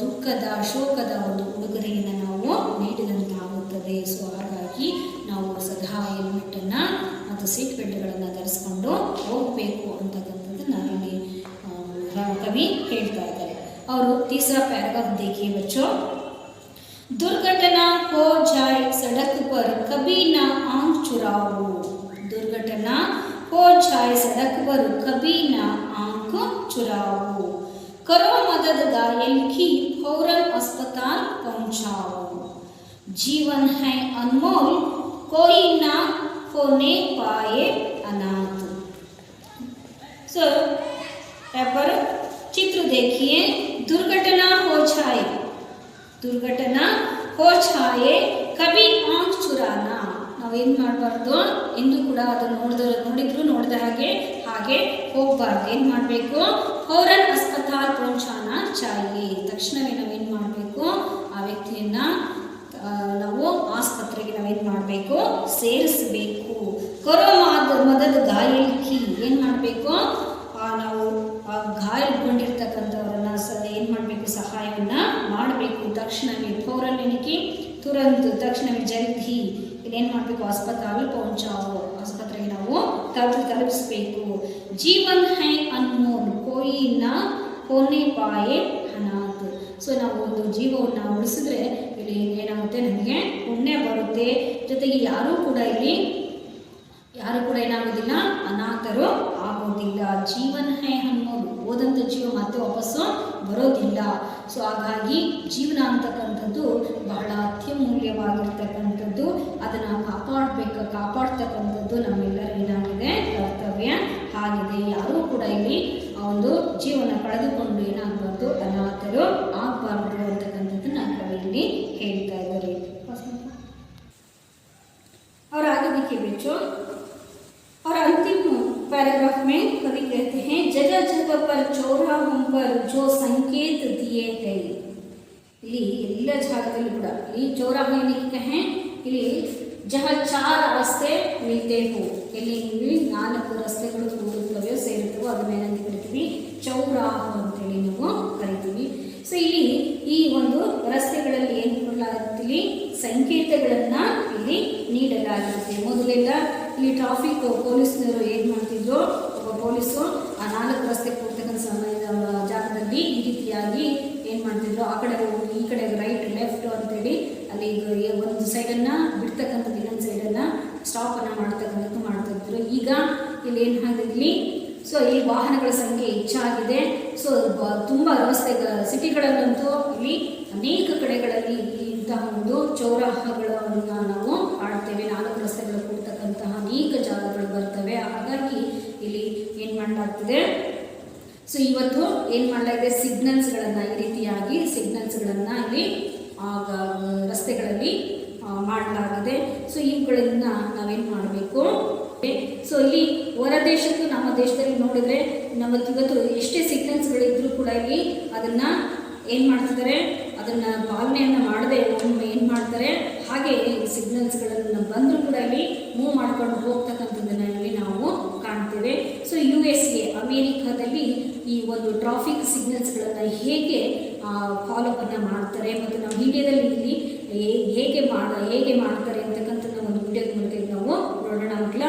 ದುಃಖದ ಶೋಕದ ಒಂದು ಉಡುಗೊರೆಯನ್ನು ನಾವು ನೀಡಿದಂತಾಗುತ್ತದೆ। ಸೊ ಹಾಗಾಗಿ ನಾವು ಸದಾ ಹೆಲ್ಮೆಟನ್ನು ಮತ್ತು ಸೀಟ್ ಬೆಲ್ಟ್ಗಳನ್ನು ಧರಿಸ್ಕೊಂಡು ಹೋಗಬೇಕು ಅಂತಕ್ಕಂಥದ್ದನ್ನು ಇಲ್ಲಿ ಕವಿ ಹೇಳ್ತಾ ಇದ್ದಾರೆ। ಅವರು तीसरा पैराग्राफ देखिए बच्चों। दुर्घटना हो जाए सड़क पर कभी ना आंख चुराओ। दुर्घटना हो जाए सड़क पर कभी ना आंख चुराओ। करो मदद घायल की फौरन अस्पताल पहुंचाओ। जीवन है अनमोल कोई ना होने पाए अनाथ। सो यहाँ पर चित्र देखिए। दुर्घटना हो जाए कभी आंख चुराना। ನಾವೇನು ಮಾಡಬಾರ್ದು, ಎಂದು ಕೂಡ ಅದನ್ನು ನೋಡಿದ ಹಾಗೆ ಹೋಗಬಾರ್ದು। ಏನು ಮಾಡಬೇಕು, ಫೌರನ್ ಅಸ್ಪತಾಲ್ ಪਹੁಂಚಾನಾ ಚಾಹಿಯೆ। ತಕ್ಷಣವೇ ನಾವೇನು ಮಾಡಬೇಕು, ಆ ವ್ಯಕ್ತಿಯನ್ನು ನಾವು ಆಸ್ಪತ್ರೆಗೆ ನಾವೇನು ಮಾಡಬೇಕು, ಸೇರಿಸಬೇಕು। ಕರೋ ಮದದ್ ಗಾಯಲ್ ಕಿ, ಏನು ಮಾಡಬೇಕು, ನಾವು ಗಾಯಗೊಂಡಿರ್ತಕ್ಕಂಥವ್ರನ್ನ ಏನು ಮಾಡಬೇಕು, ಸಹಾಯವನ್ನು ಮಾಡಬೇಕು ತಕ್ಷಣವೇ। ಫೌರನ್ ಏನಕ್ಕೆ ತುರಂತ್, ತಕ್ಷಣವೇ ಜಲ್ದಿ ಇಲ್ಲೇನು ಮಾಡಬೇಕು, ಆಸ್ಪತ್ರೆಗೆ ಪਹੁಂಚಾವು, ಆಸ್ಪತ್ರೆಗೆ ನಾವು ತಲುಪಿಸಬೇಕು। ಜೀವನ್ ಹೈ ಅನ್ಮೋಲ್ ಕೋಯಿ ನಾ ಹೋನೆ ಪಾಯೆ ಅನಾಥ್। ಸೊ ನಾವು ಒಂದು ಜೀವವನ್ನು ಉಳಿಸಿದ್ರೆ ಇಲ್ಲಿ ಏನಾಗುತ್ತೆ, ನಮಗೆ ಪುಣ್ಯ ಬರುತ್ತೆ, ಜೊತೆಗೆ ಯಾರೂ ಕೂಡ ಏನಾಗೋದಿಲ್ಲ, ಅನಾಥರು ಆಗೋದಿಲ್ಲ। ಜೀವನ್ ಹೈ ಅನ್ಮೋಲ್, ಹೋದಂಥ ಜೀವ ಮತ್ತೆ ವಾಪಸ್ಸು ಬರೋದಿಲ್ಲ। ಸೊ ಹಾಗಾಗಿ ಜೀವನ ಅಂತಕ್ಕಂಥದ್ದು ಬಹಳ ಅತ್ಯಮೂಲ್ಯವಾಗಿರ್ತಕ್ಕಂಥದ್ದು, ಅದನ್ನು ಕಾಪಾಡ್ತಕ್ಕಂಥದ್ದು ನಮ್ಮೆಲ್ಲರ ಏನಾಗಿದೆ, ಕರ್ತವ್ಯ ಆಗಿದೆ। ಯಾರೂ ಕೂಡ ಇಲ್ಲಿ ಆ ಒಂದು ಜೀವನ ಕಳೆದುಕೊಂಡು ಏನಾಗಬಾರ್ದು, ಅನಾಥರು ಆಗಬಾರ್ದು ಅಂತಕ್ಕಂಥದ್ದನ್ನು ಕವಿಯಲ್ಲಿ ಹೇಳ್ತಾ ಇದ್ದಾರೆ। और आगे देखिए बच्चों, और अंतिम पैराग्राफ में कवि कहते हैं, जगह जगह पर चौराहों पर जो संकेत दिए गए। ಇಲ್ಲಿ ಎಲ್ಲ ಜಾಗದಲ್ಲೂ ಕೂಡ ಇಲ್ಲಿ ಚೌರಾಹ ಏನಕ್ಕೆ ಕಹೆ, ಇಲ್ಲಿ ಜहाँ चार रास्ते मिलते हो, ಇಲ್ಲಿ 4 ರಸ್ತೆಗಳು ಕೂಡುತ್ತವೆ ಸೇರುತ್ತವೆ, ಅದನ್ನ ಏನಂತ ಕರಿತೀವಿ, ಚೌರಾಹ ಅಂತೇಳಿ ನಾವು ಕರಿತೀವಿ। ಸೊ ಇಲ್ಲಿ ಈ ಒಂದು ರಸ್ತೆಗಳಲ್ಲಿ ಏನು ಕೊಡಲಾಗುತ್ತೆ, ಇಲ್ಲಿ ಸಂಕೇತಗಳನ್ನ ಇಲ್ಲಿ ನೀಡಲಾಗಿರುತ್ತೆ. ಮೊದಲೆಲ್ಲ ಇಲ್ಲಿ ಟ್ರಾಫಿಕ್ ಪೊಲೀಸ್ನವರು ಏನ್ ಮಾಡ್ತಿದ್ರು, ಒಬ್ಬ ಪೊಲೀಸು ಆ 4 ರಸ್ತೆ ಕೊಡ್ತಕ್ಕಂಥ ಸಮಯದ ಜಾಗದಲ್ಲಿ ಈ ರೀತಿಯಾಗಿ ಏನ್ ಮಾಡ್ತಿದ್ರು, ಆ ಕಡೆ ಹೋಗಿ ಈ ಕಡೆ ರೈಟ್ ಲೆಫ್ಟ್ ಅಂತೇಳಿ ಅಲ್ಲಿ ಒಂದು ಸೈಡನ್ನ ಬಿಡ್ತಕ್ಕಂಥದ್ದು, ಇನ್ನೊಂದು ಸೈಡನ್ನ ಸ್ಟಾಪ್ ಅನ್ನ ಮಾಡ್ತಕ್ಕಂಥದ್ದು ಮಾಡ್ತಿದ್ರು. ಈಗ ಇಲ್ಲಿ ಏನ್ ಆಗಿದ್ಲಿ, ಸೊ ಈ ವಾಹನಗಳ ಸಂಖ್ಯೆ ಹೆಚ್ಚಾಗಿದೆ. ಸೊ ತುಂಬಾ ರಸ್ತೆ ಸಿಟಿಗಳಲ್ಲಂತೂ ಇಲ್ಲಿ ಅನೇಕ ಕಡೆಗಳಲ್ಲಿ ಇಂತಹ ಒಂದು ಚೌರಾಹಗಳನ್ನು ನಾವು ಕಾಣ್ತೇವೆ. 4 ರಸ್ತೆಗಳು ಕೊಡ್ತಕ್ಕಂತಹ ಅನೇಕ ಜಾಗಗಳು ಬರ್ತವೆ. ಹಾಗಾಗಿ ಇಲ್ಲಿ ಏನ್ ಮಾಡಲಾಗ್ತದೆ, ಸೊ ಇವತ್ತು ಏನ್ ಮಾಡಲಾಗಿದೆ, ಸಿಗ್ನಲ್ಸ್ಗಳನ್ನ ಈ ರೀತಿಯಾಗಿ ಸಿಗ್ನಲ್ಸ್ಗಳನ್ನ ಇಲ್ಲಿ ರಸ್ತೆಗಳಲ್ಲಿ ಮಾಡಲಾಗಿದೆ. ಸೊ ಇವುಗಳನ್ನ ನಾವೇನ್ ಮಾಡಬೇಕು, ಸೊ ಇಲ್ಲಿ ಹೊರ ದೇಶಕ್ಕೂ ನಮ್ಮ ದೇಶದಲ್ಲಿ ನೋಡಿದ್ರೆ ಇವತ್ತು ಎಷ್ಟೇ ಸಿಗ್ನಲ್ಸ್ಗಳಿದ್ರೂ ಕೂಡ ಇಲ್ಲಿ ಅದನ್ನ ಏನ್ ಮಾಡ್ತಿದ್ದಾರೆ, ಅದನ್ನ ಪಾಲನೆಯನ್ನ ಮಾಡದೆ ಒಮ್ಮೆ ಏನ್ ಮಾಡ್ತಾರೆ, ಹಾಗೆ ಸಿಗ್ನಲ್ಸ್ಗಳನ್ನ ಬಂದರೂ ಕೂಡ ಇಲ್ಲಿ ಮೂವ್ ಮಾಡ್ಕೊಂಡು ಹೋಗ್ತಕ್ಕಂಥದ್ದನ್ನ ಇಲ್ಲಿ ನಾವು ಕಾಣ್ತೇವೆ. ಸೊ USA ಅಮೇರಿಕಾದಲ್ಲಿ ಈ ಒಂದು ಟ್ರಾಫಿಕ್ ಸಿಗ್ನಲ್ಸ್ಗಳನ್ನ ಹೇಗೆ ಫಾಲೋ ಅನ್ನ ಮಾಡ್ತಾರೆ ಮತ್ತು ನಮ್ಮ ಇಂಡಿಯಾದಲ್ಲಿ ಇಲ್ಲಿ ಹೇಗೆ ಮಾಡ್ತಾರೆ ಅಂತಕ್ಕಂಥ ಒಂದು ವಿಡಿಯೋದ ಮೂಲಕ ನಾವು ನೋಡೋಣ ಮಕ್ಕಳ.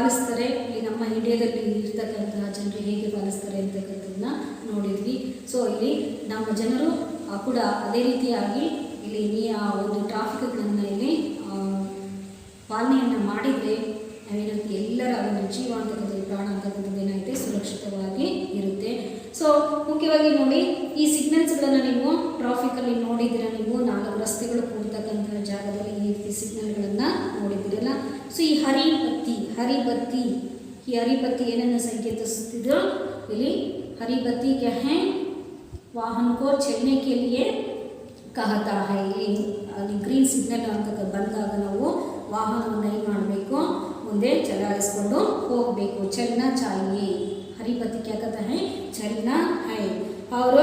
ಪಾಲಿಸ್ತಾರೆ, ಇಲ್ಲಿ ನಮ್ಮ ಇಂಡಿಯಾದಲ್ಲಿ ಇರ್ತಕ್ಕಂತಹ ಜನರು ಹೇಗೆ ಪಾಲಿಸ್ತಾರೆ ಅಂತಕ್ಕಂಥದ್ದನ್ನ ನೋಡಿದ್ವಿ. ಸೊ ಇಲ್ಲಿ ನಮ್ಮ ಜನರು ಕೂಡ ಅದೇ ರೀತಿಯಾಗಿ ಇಲ್ಲಿ ಒಂದು ಟ್ರಾಫಿಕ್ಗಳನ್ನು ಇಲ್ಲಿ ಪಾಲನೆಯನ್ನು ಮಾಡಿದರೆ ನಾವೇನಂತ ಎಲ್ಲರ ಒಂದು ಜೀವ ಅಂತಕ್ಕಂಥದ್ದು ಪ್ರಾಣ ಅಂತಕ್ಕಂಥದ್ದು ಏನಾಗುತ್ತೆ ಸುರಕ್ಷಿತವಾಗಿ ಇರುತ್ತೆ. ಸೊ ಮುಖ್ಯವಾಗಿ ನೋಡಿ, ಈ ಸಿಗ್ನಲ್ಸ್ಗಳನ್ನು ನೀವು ಟ್ರಾಫಿಕಲ್ಲಿ ನೋಡಿದ್ದೀರ, ನೀವು 4 ರಸ್ತೆಗಳು ಕೂಡ್ತಕ್ಕಂಥ ಜಾಗದಲ್ಲಿ ಈ ರೀತಿ ಸಿಗ್ನಲ್ಗಳನ್ನು ನೋಡಿದ್ದೀರಲ್ಲ. ಸೊ ಈ ಹರಿಬತ್ತಿ ಏನನ್ನು ಸಂಕೇತಿಸುತ್ತಿದ್ರು? ಇಲ್ಲಿ ಹರಿಬತ್ತಿ ಕ್ಯಾ ಹೈ? ವಾಹನ ಕೋ ಚಲನೆ ಕೆ ಲಿಯೆ कहता है. ಇಲ್ಲಿ ಗ್ರೀನ್ ಸಿಗ್ನಲ್ ಅಂತ ಬಂದಾಗ ನಾವು ವಾಹನವನ್ನು ಏನು ಮಾಡಬೇಕು, ಮುಂದೆ ಚಲಾಯಿಸ್ಕೊಂಡು ಹೋಗಬೇಕು. ಚಲನಾ ಚಾಹಿಯೆ. हरी बत्ती क्या कहता है? चलना है. और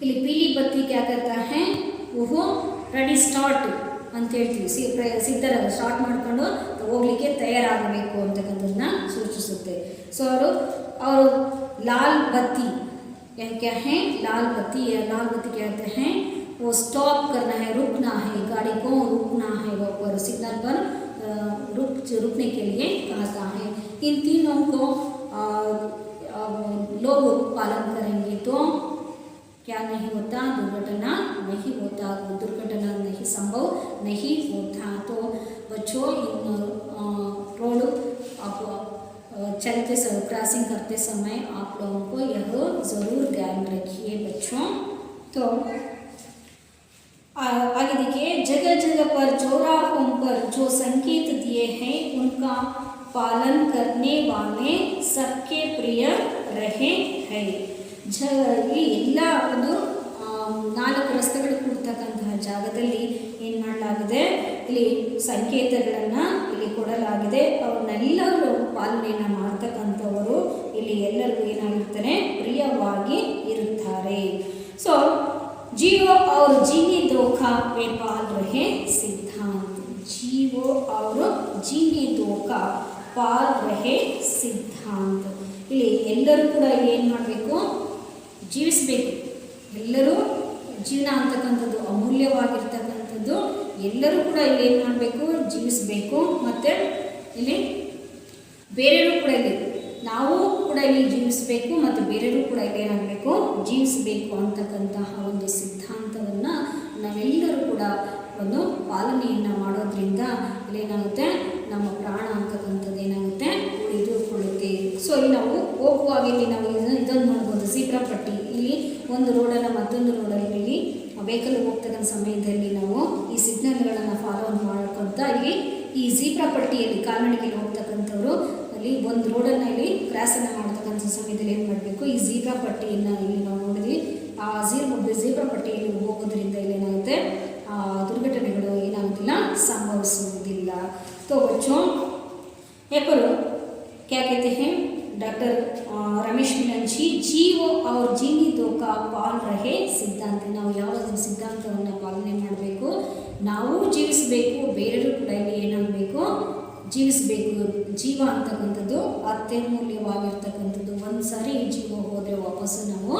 ಇಲ್ಲಿ ಪೀಲಿ ಬತ್ತಿ क्या कहता है? वो ರೆಡಿ ಸ್ಟಾರ್ಟ್ ಅಂತ ಹೇಳ್ತೀವಿ. ಸಿದ್ಧರಾಗ ಸ್ಟಾರ್ಟ್ ಮಾಡಿಕೊಂಡು ಹೋಗ್ಲಿಕ್ಕೆ ತಯಾರಾಗಬೇಕು ಅಂತಕ್ಕಂಥದ್ದನ್ನ ಸೂಚಿಸುತ್ತೆ. ಸೊ ಅವರು ಲಾಲ್ ಬತ್ತಿ क्या है? लाल बत्ती क्या कहते हैं? वो स्टॉप करना है, रुकना है, गाड़ी को रुकना है, वो पर सिग्नल पर रुकने के लिए कहता है. इन तीनों को लोग पालन करेंगे तो क्या नहीं होता? दुर्घटना नहीं होता, दुर्घटना नहीं संभव नहीं होता. तो बच्चों इन रोड आप चलते समय क्रॉसिंग करते समय आप लोगों को यह ज़रूर ध्यान रखिए बच्चों. तो आगे देखिए, जगह जगह पर चौराहों पर जो संकेत दिए हैं उनका पालन करने वाले सबके प्रिय रहे हैं. ಇಲ್ಲಿ ಎಲ್ಲ ಒಂದು 4 ರಸ್ತೆಗಳು ಕೂಡ್ತಕ್ಕಂತಹ ಜಾಗದಲ್ಲಿ ಏನು ಮಾಡಲಾಗಿದೆ, ಇಲ್ಲಿ ಸಂಕೇತಗಳನ್ನು ಇಲ್ಲಿ ಕೊಡಲಾಗಿದೆ. ಅವನ್ನೆಲ್ಲರೂ ಪಾಲನೆಯನ್ನು ಮಾಡ್ತಕ್ಕಂಥವರು ಇಲ್ಲಿ ಎಲ್ಲರಿಗೂ ಏನಾಗಿರ್ತಾರೆ, ಪ್ರಿಯವಾಗಿ ಇರುತ್ತಾರೆ. ಸೊ जीवो और जीने दो का वे पाल रहे सिद्धांत. जीवो और जीने दो का पाल रहे सिद्धांत. ಇಲ್ಲಿ ಎಲ್ಲರೂ ಕೂಡ ಏನು ಮಾಡಬೇಕು, ಜೀವಿಸಬೇಕು. ಎಲ್ಲರೂ ಜೀವನ ಅಂತಕ್ಕಂಥದ್ದು ಅಮೂಲ್ಯವಾಗಿರ್ತಕ್ಕಂಥದ್ದು. ಎಲ್ಲರೂ ಕೂಡ ಇಲ್ಲಿ ಏನು ಮಾಡಬೇಕು, ಜೀವಿಸಬೇಕು. ಮತ್ತು ಇಲ್ಲಿ ಬೇರೆಯವರು ಕೂಡ ಇಲ್ಲಿ ನಾವು ಕೂಡ ಇಲ್ಲಿ ಜೀವಿಸಬೇಕು ಮತ್ತು ಬೇರೆಯವರು ಕೂಡ ಇಲ್ಲಿ ಏನಾಗಬೇಕು, ಜೀವಿಸಬೇಕು ಅಂತಕ್ಕಂತಹ ಒಂದು ಸಿದ್ಧಾಂತವನ್ನು ನಾವೆಲ್ಲರೂ ಕೂಡ ಒಂದು ಪಾಲನೆಯನ್ನು ಮಾಡೋದ್ರಿಂದ ಇಲ್ಲೇನಾಗುತ್ತೆ, ನಮ್ಮ ಪ್ರಾಣ ಅಂತಕ್ಕಂಥದ್ದು ಏನಾಗುತ್ತೆ, ಉಳಿದುಕೊಳ್ಳುತ್ತೆ. ಸೊ ಇಲ್ಲಿ ನಾವು ಹೋಗುವಾಗ ಇಲ್ಲಿ ನಾವು ಇದನ್ನು ನೋಡ್ಬೋದು, ಝೀಬ್ರಾ ಪಟ್ಟಿ. ಇಲ್ಲಿ ಒಂದು ರೋಡನ್ನು ಮತ್ತೊಂದು ರೋಡಲ್ಲಿ ವೆಹಿಕಲ್ ಹೋಗ್ತಕ್ಕಂಥ ಸಮಯದಲ್ಲಿ ನಾವು ಈ ಸಿಗ್ನಲ್ಗಳನ್ನು ಫಾಲೋ ಮಾಡ್ಕೊಳ್ತಾ ಇಲ್ಲಿ ಈ ಝೀಬ್ರಾ ಪಟ್ಟಿಯಲ್ಲಿ ಕಾಲ್ನಡಿಗೆಯಲ್ಲಿ ಹೋಗ್ತಕ್ಕಂಥವ್ರು ಅಲ್ಲಿ ಒಂದು ರೋಡನ್ನು ಇಲ್ಲಿ ಕ್ರಾಸನ್ನು ಮಾಡ್ತಕ್ಕಂಥ ಸಮಯದಲ್ಲಿ ಏನು ಮಾಡಬೇಕು, ಈ ಝೀಬ್ರಾ ಪಟ್ಟಿಯನ್ನು ಇಲ್ಲಿ ನಾವು ನೋಡಿದ್ವಿ. ಆ ಝೀಬ್ರಾ ಪಟ್ಟಿಯಲ್ಲಿ ಹೋಗೋದ್ರಿಂದ ಇಲ್ಲಿ ಏನಾಗುತ್ತೆ, ದುರ್ಘಟನೆಗಳು ಏನಾಗೋದಿಲ್ಲ, ಸಂಭವಿಸುವುದಿಲ್ಲ. तो बच्चों यहाँ पर क्या कहते हैं डॉक्टर रमेश मीनन जी, जीवो और जीने दो का पाल रहे सिद्धांत. ನಾವು ಯಾವ ಸಿದ್ಧಾಂತವನ್ನು ಪಾಲನೆ ಮಾಡಬೇಕು, ನಾವು ಜೀವಿಸಬೇಕು, ಬೇರೆಯವರು ಕೂಡ ಇಲ್ಲಿ ಏನಾಗಬೇಕು, ಜೀವಿಸಬೇಕು. ಜೀವ ಅಂತಕ್ಕಂಥದ್ದು ಅತ್ಯಮೂಲ್ಯವಾಗಿರ್ತಕ್ಕಂಥದ್ದು. ಒಂದು ಸಾರಿ ಜೀವ ಹೋದರೆ ವಾಪಸ್ಸು ನಾವು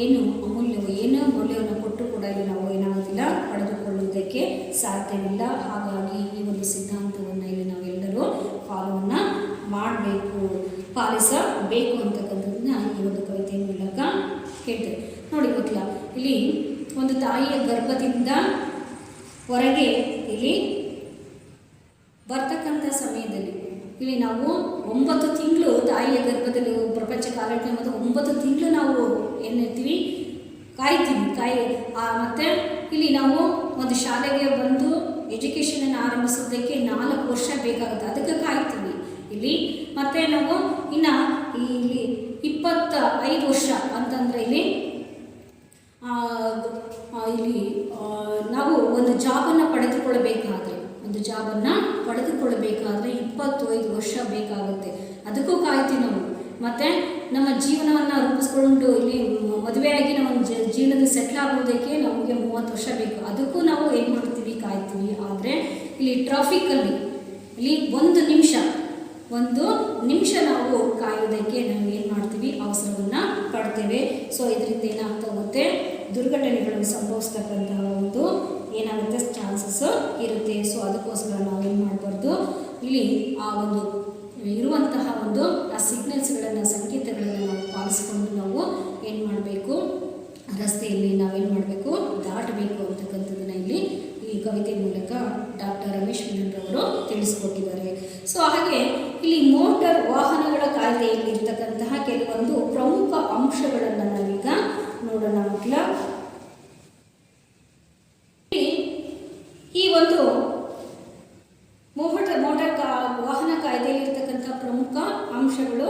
ಏನು ಮೌಲ್ಯವನ್ನು ಕೊಟ್ಟು ಕೂಡ ಇಲ್ಲಿ ನಾವು ಏನಾಗೋದಿಲ್ಲ, ಪಡೆದುಕೊಳ್ಳುವುದಕ್ಕೆ ಸಾಧ್ಯವಿಲ್ಲ. ಹಾಗಾಗಿ ಈ ಒಂದು ಸಿದ್ಧಾಂತವನ್ನು ಇಲ್ಲಿ ನಾವೆಲ್ಲರೂ ಫಾಲೋವನ್ನು ಮಾಡಬೇಕು, ಪಾಲಿಸಬೇಕು ಅಂತಕ್ಕಂಥದ್ದನ್ನ ಈ ಒಂದು ಕವಿತೆಯ ಮೂಲಕ ಹೇಳ್ತೇವೆ. ನೋಡಿ ಗೊತ್ತಿಲ್ಲ, ಇಲ್ಲಿ ಒಂದು ತಾಯಿಯ ಗರ್ಭದಿಂದ ಹೊರಗೆ ಇಲ್ಲಿ ಬರ್ತಕ್ಕಂಥ ಸಮಯದಲ್ಲಿ ಇಲ್ಲಿ ನಾವು 9 ತಿಂಗಳು ತಾಯಿಯ ಗರ್ಭದಲ್ಲಿ ಪ್ರಪಂಚ ಕಾಲಕ್ಕೆ ಮತ್ತು 9 ತಿಂಗಳು ನಾವು ಏನು ಹೇಳ್ತೀವಿ, ಕಾಯ್ತೀವಿ. ಮತ್ತು ಇಲ್ಲಿ ನಾವು ಒಂದು ಶಾಲೆಗೆ ಬಂದು ಎಜುಕೇಷನನ್ನು ಆರಂಭಿಸೋದಕ್ಕೆ 4 ವರ್ಷ ಬೇಕಾಗುತ್ತೆ, ಅದಕ್ಕೆ ಕಾಯ್ತೀವಿ ಇಲ್ಲಿ. ಮತ್ತು ನಾವು ಇನ್ನು ಇಲ್ಲಿ 25 ವರ್ಷ ಅಂತಂದರೆ ಇಲ್ಲಿ ನಾವು ಒಂದು ಜಾಬನ್ನು ಪಡೆದುಕೊಳ್ಳಬೇಕಾದ್ರೆ 25 ವರ್ಷ ಬೇಕಾಗುತ್ತೆ, ಅದಕ್ಕೂ ಕಾಯ್ತೀವಿ ನಾವು. ಮತ್ತು ನಮ್ಮ ಜೀವನವನ್ನು ರೂಪಿಸ್ಕೊಂಡು ಇಲ್ಲಿ ಮದುವೆಯಾಗಿ ನಾವು ಜೀವನದ ಸೆಟ್ಲ್ ಆಗೋದಕ್ಕೆ ನಮಗೆ 30 ವರ್ಷ ಬೇಕು, ಅದಕ್ಕೂ ನಾವು ಏನು ಮಾಡ್ತೀವಿ, ಕಾಯ್ತೀವಿ. ಆದರೆ ಇಲ್ಲಿ ಟ್ರಾಫಿಕಲ್ಲಿ ಇಲ್ಲಿ ಒಂದು ನಿಮಿಷ ನಾವು ಕಾಯೋದಕ್ಕೆ ನಾವು ಏನು ಮಾಡ್ತೀವಿ, ಅವಸರವನ್ನು ಪಡ್ತೇವೆ. ಸೊ ಇದರಿಂದ ಏನಾಗ್ತಾ ಹೋಗುತ್ತೆ, ದುರ್ಘಟನೆಗಳು ಸಂಭವಿಸ್ತಕ್ಕಂತಹ ಒಂದು ಏನಾಗುತ್ತೆ ಚಾನ್ಸಸ್ ಇರುತ್ತೆ. ಸೊ ಅದಕ್ಕೋಸ್ಕರ ನಾವೇನು ಮಾಡಬಾರ್ದು, ಇಲ್ಲಿ ಆ ಒಂದು ಇರುವಂತಹ ಒಂದು ಆ ಸಿಗ್ನಲ್ಸ್ಗಳನ್ನು ಸಂಕೇತಗಳನ್ನು ನಾವು ಪಾಲಿಸ್ಕೊಂಡು ನಾವು ಏನು ಮಾಡಬೇಕು, ರಸ್ತೆಯಲ್ಲಿ ನಾವೇನು ಮಾಡಬೇಕು, ದಾಟಬೇಕು ಅಂತಕ್ಕಂಥದ್ದನ್ನು ಇಲ್ಲಿ ಈ ಕವಿತೆ ಮೂಲಕ ಡಾಕ್ಟರ್ ರಮೇಶ್ ಮಿಲನ್ ರವರು ತಿಳಿಸ್ಕೊಟ್ಟಿದ್ದಾರೆ. ಸೊ ಹಾಗೆ ಇಲ್ಲಿ ಮೋಟಾರ್ ವಾಹನಗಳ ಕಾಯ್ದೆಯಲ್ಲಿ ಇರ್ತಕ್ಕಂತಹ ಕೆಲವೊಂದು ಪ್ರಮುಖ ಅಂಶಗಳನ್ನು ನಾವೀಗ ನೋಡೋಣ ಮಕ್ಕಳ. ಈ ಒಂದು ಮೋಟಾರ್ ವಾಹನ ಕಾಯ್ದೆಯಲ್ಲಿ ಇರ್ತಕ್ಕಂಥ ಪ್ರಮುಖ ಅಂಶಗಳು,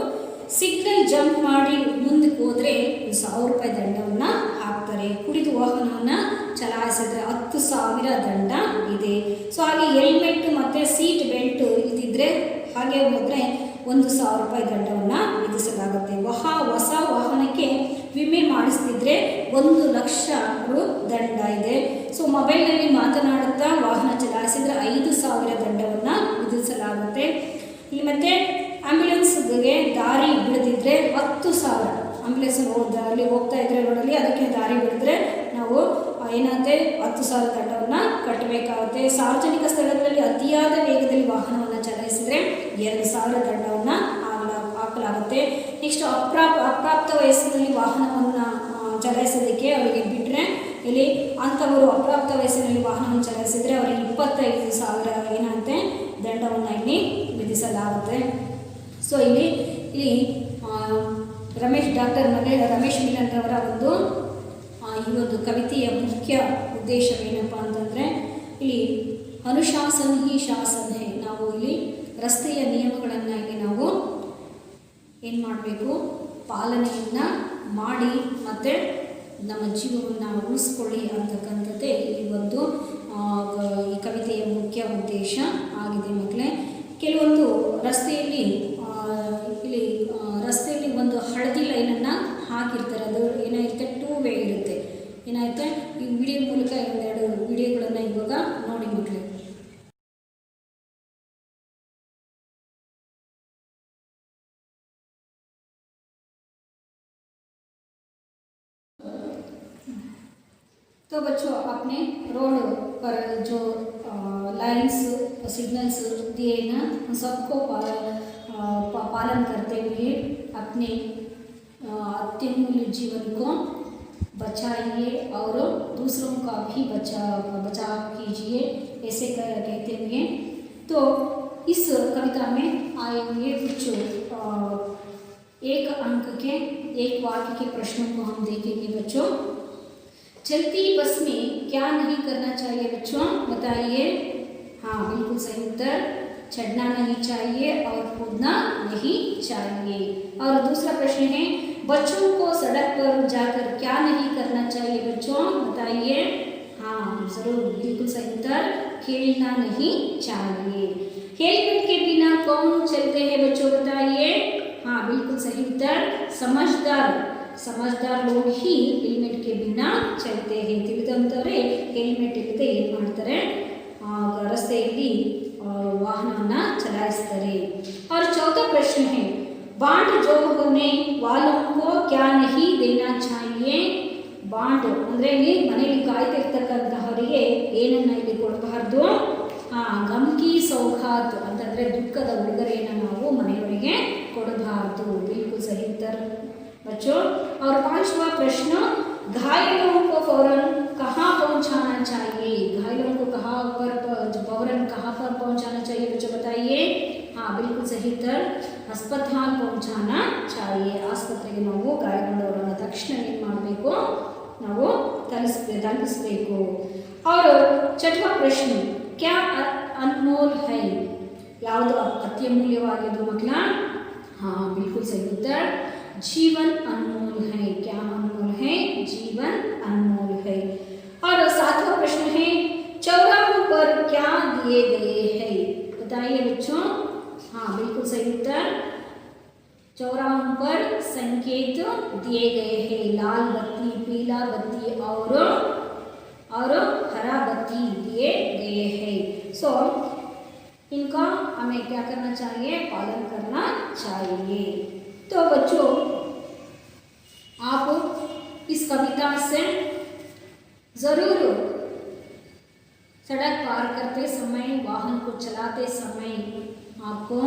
ಸಿಗ್ನಲ್ ಜಂಪ್ ಮಾಡಿ ಮುಂದಕ್ಕೆ ಹೋದರೆ 1000 ರೂಪಾಯಿ ದಂಡವನ್ನು ಹಾಕ್ತಾರೆ. ಕುಡಿದು ವಾಹನವನ್ನು ಚಲಾಯಿಸಿದ್ರೆ 10,000 ದಂಡ ಇದೆ. ಸೊ ಹಾಗೆ ಹೆಲ್ಮೆಟ್ ಮತ್ತು ಸೀಟ್ ಬೆಲ್ಟ್ ಇಲ್ದಿದ್ರೆ ಹಾಗೆ ಹೋದರೆ 1,000 ರೂಪಾಯಿ ದಂಡವನ್ನು ವಿಧಿಸಲಾಗುತ್ತೆ. ಹೊಸ ವಾಹನಕ್ಕೆ ವಿಮೆ ಮಾಡಿಸ್ತಿದ್ರೆ 1,00,000 ರು ದಂಡ ಇದೆ. ಸೊ ಮೊಬೈಲ್ನಲ್ಲಿ ಮಾತನಾಡುತ್ತಾ ವಾಹನ ಚಲಾಯಿಸಿದರೆ 5,000 ದಂಡವನ್ನು ವಿಧಿಸಲಾಗುತ್ತೆ. ಇಲ್ಲಿ ಮತ್ತು ಆಂಬ್ಯುಲೆನ್ಸ್ಗೆ ದಾರಿ ಬಿಡದಿದ್ದರೆ 10,000. ಆಂಬ್ಯುಲೆನ್ಸ್ ಅಲ್ಲಿ ಹೋಗ್ತಾ ಇದ್ರೆ ರೋಡಲ್ಲಿ ಅದಕ್ಕೆ ದಾರಿ ಬಿಡಿದ್ರೆ ನಾವು ಏನಾಗುತ್ತೆ 10,000 ದಂಡವನ್ನು ಕಟ್ಟಬೇಕಾಗುತ್ತೆ. ಸಾರ್ವಜನಿಕ ಸ್ಥಳಗಳಲ್ಲಿ ಅತಿಯಾದ ವೇಗದಲ್ಲಿ ವಾಹನವನ್ನು ಚಲಾಯಿಸಿದರೆ 2,000 ದಂಡವನ್ನು ಹಾಕಲಾಗುತ್ತೆ. ನೆಕ್ಸ್ಟ್ ಅಪ್ರಾಪ್ತ ವಯಸ್ಸಿನಲ್ಲಿ ವಾಹನವನ್ನು ಚಲಾಯಿಸೋದಕ್ಕೆ ಅವರಿಗೆ ಬಿಟ್ಟರೆ ಇಲ್ಲಿ ಅಂಥವರು ಅಪ್ರಾಪ್ತ ವಯಸ್ಸಿನಲ್ಲಿ ವಾಹನವನ್ನು ಚಲಾಯಿಸಿದರೆ ಅವರಿಗೆ 25,000 ಏನಾಗುತ್ತೆ ದಂಡವನ್ನು ಇಲ್ಲಿ ವಿಧಿಸಲಾಗುತ್ತೆ. ಸೊ ಇಲ್ಲಿ ಡಾಕ್ಟರ್ ರಮೇಶ್ ಮಿಲನ್ ರವರ ಈ ಒಂದು ಕವಿತೆಯ ಮುಖ್ಯ ಉದ್ದೇಶವೇನಪ್ಪ ಅಂತಂದರೆ, ಇಲ್ಲಿ ಅನುಶಾಸನ ಹಿ ಶಾಸನ ಹೇ, ನಾವು ಇಲ್ಲಿ ರಸ್ತೆಯ ನಿಯಮಗಳನ್ನು ಇಲ್ಲಿ ನಾವು ಏನು ಮಾಡಬೇಕು, ಪಾಲನೆಯನ್ನು ಮಾಡಿ ಮತ್ತು ನಮ್ಮ ಜೀವವನ್ನು ಉಳಿಸ್ಕೊಳ್ಳಿ ಅಂತಕ್ಕಂಥದ್ದೇ ಈ ಒಂದು ಈ ಕವಿತೆಯ ಮುಖ್ಯ ಉದ್ದೇಶ ಆಗಿದೆ ಮಕ್ಕಳೇ. ಕೆಲವೊಂದು ರಸ್ತೆಯಲ್ಲಿ ಒಂದು ಹಳದಿ ಲೈನನ್ನು ಹಾಕಿರ್ತಾರೆ. ಅದು ಏನಾಗುತ್ತೆ, 2 ವೇ ಇರುತ್ತೆ. ಏನಾಗುತ್ತೆ, ಈ ವಿಡಿಯೋ ಮೂಲಕ 2 ವಿಡಿಯೋಗಳನ್ನು ಇವಾಗ ನೋಡಿ ಮಕ್ಕಳೇ. तो बच्चों, अपने रोड पर जो लाइन्स सिग्नल्स दिए ना, उन सबको पालन करते हुए अपने अत्यमूल्य जीवन को बचाइए और दूसरों का भी बचाव कीजिए, ऐसे कहते हुए तो इस कविता में आए हुए कुछ एक अंक के एक वाक्य के प्रश्नों को हम देखेंगे बच्चों। चलती बस में क्या नहीं करना चाहिए बच्चों, बताइए। हाँ, बिल्कुल सही उत्तर, चढ़ना नहीं चाहिए और कूदना नहीं चाहिए। और दूसरा प्रश्न है, बच्चों को सड़क पर जाकर क्या नहीं करना चाहिए बच्चों, बताइए। हाँ, जरूर, बिल्कुल सही उत्तर, खेलना नहीं चाहिए। हेलमेट के बिना कौन चलते हैं बच्चों, बताइए। हाँ, बिल्कुल सही उत्तर, समझदार लोग ही हेलमेट के बिना चलते हैं। ತಿಳಿದಂತವರೇ ಹೆಲ್ಮೆಟ್ ಇಲ್ಲದೆ ಏನು ಮಾಡ್ತಾರೆ, ರಸ್ತೆಯಲ್ಲಿ ವಾಹನವನ್ನು ಚಲಾಯಿಸ್ತಾರೆ। और चौथा प्रश्न है, बांट जो होने वालों को क्या नहीं देना चाहिए। ಬಾಂಡ್ ಅಂದರೆ ಇಲ್ಲಿ ಮನೆಯಲ್ಲಿ ಕಾಯ್ತಿರ್ತಕ್ಕಂತಹವರಿಗೆ ಏನನ್ನ ಇಲ್ಲಿ ಕೊಡಬಾರ್ದು, ಗಮ್ಕಿ ಸೌಗಾತ್ ಅಂತಂದರೆ ದುಃಖದ ಉಡುಗೊರೆಯನ್ನು ನಾವು ಮನೆಯವರಿಗೆ ಕೊಡಬಾರ್ದು। बिल्कुल सही उत्तर बच्चों। और 5वां प्रश्न, घायलों को फौरन कहाँ पहुँचाना चाहिए। घायलों को फौरन कहाँ पर पहुँचाना चाहिए बच्चों, बताइए। हाँ, बिल्कुल सही उत्तर, अस्पताल पहुँचाना चाहिए। ಆಸ್ಪತ್ರೆಗೆ ನಾವು ಗಾಯಗೊಂಡವರನ್ನು ತಕ್ಷಣ ಏನು ಮಾಡಬೇಕು, ನಾವು ತಲುಪಿಸಬೇಕು। और 6वां प्रश्न, क्या अनमोल है, ಯಾವುದು ಅತ್ಯಮೂಲ್ಯವಾಗಿದೆ ಮಕ್ಕಳ। हाँ, बिल्कुल सही उत्तर, जीवन अनमोल है। क्या अनमोल है, जीवन अनमोल है। और 7वां प्रश्न है, चौराहों पर क्या दिए गए हैं, बताइए बच्चों। हाँ, बिल्कुल सही उत्तर, चौराहों पर संकेत दिए गए हैं, लाल बत्ती, पीला बत्ती और हरा बत्ती दिए गए हैं। सो इनका हमें क्या करना चाहिए, पालन करना चाहिए। तो बच्चों, आप इस कविता से ज़रूर सड़क पार करते समय, वाहन को चलाते समय आपको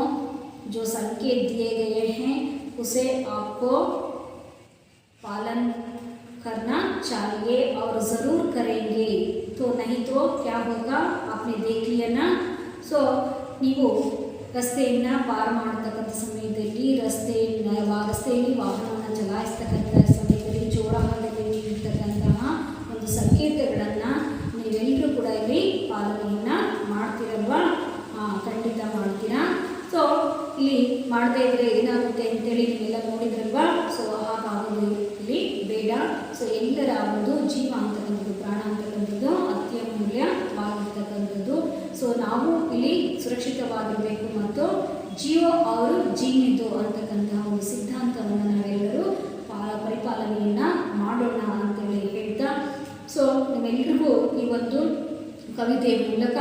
जो संकेत दिए गए हैं उसे आपको पालन करना चाहिए और ज़रूर करेंगे, तो नहीं तो क्या होगा आपने देख लिया ना। ಸೊ ನೀವು ರಸ್ತೆಯನ್ನು ಪಾರು ಮಾಡತಕ್ಕಂಥ ಸಮಯದಲ್ಲಿ ರಸ್ತೆಯಲ್ಲಿ ವಾಹನವನ್ನು ಚಲಾಯಿಸ್ತಕ್ಕಂಥ ಸಮಯದಲ್ಲಿ ಚೌರಾಹಾದಲ್ಲಿ ಇರ್ತಕ್ಕಂತಹ ಒಂದು ಸಂಕೇತಗಳನ್ನು ನೀವೆಲ್ಲರೂ ಕೂಡ ಇಲ್ಲಿ ಪಾಲನೆಯನ್ನು ಮಾಡ್ತೀರಲ್ವಾ? ಖಂಡಿತ ಮಾಡ್ತೀರಾ. ಸೊ ಇಲ್ಲಿ ಮಾಡದೇ ಇದ್ದರೆ ಏನಾಗುತ್ತೆ ಅಂತೇಳಿ ನೀವೆಲ್ಲ ನೋಡಿದ್ರಲ್ವಾ? ಸೊ ಹಾಗಾಗೋದು ಇಲ್ಲಿ ಬೇಡ. ಸೊ ಎಲ್ಲರ ಒಂದು ಜೀವ ಅಂತಕ್ಕಂಥದ್ದು, ಪ್ರಾಣ ಅಂತಕ್ಕಂಥದ್ದು ಅತ್ಯಮೂಲ್ಯವಾಗಿರ್ತಕ್ಕಂಥದ್ದು. ಸೊ ನಾವು ಇಲ್ಲಿ ಸುರಕ್ಷಿತವಾಗಿರಬೇಕು ಮತ್ತು ಜಿಯೋ ಅವರು ಜೀವಿತು ಅಂತಕ್ಕಂತಹ ಒಂದು ಸಿದ್ಧಾಂತವನ್ನು ನಾವೆಲ್ಲರೂ ಪರಿಪಾಲನೆಯನ್ನು ಮಾಡೋಣ ಅಂತೇಳಿ ಹೇಳ್ತಾ, ಸೊ ನಿಮ್ಮೆಲ್ಲರಿಗೂ ಈ ಒಂದು ಕವಿತೆಯ ಮೂಲಕ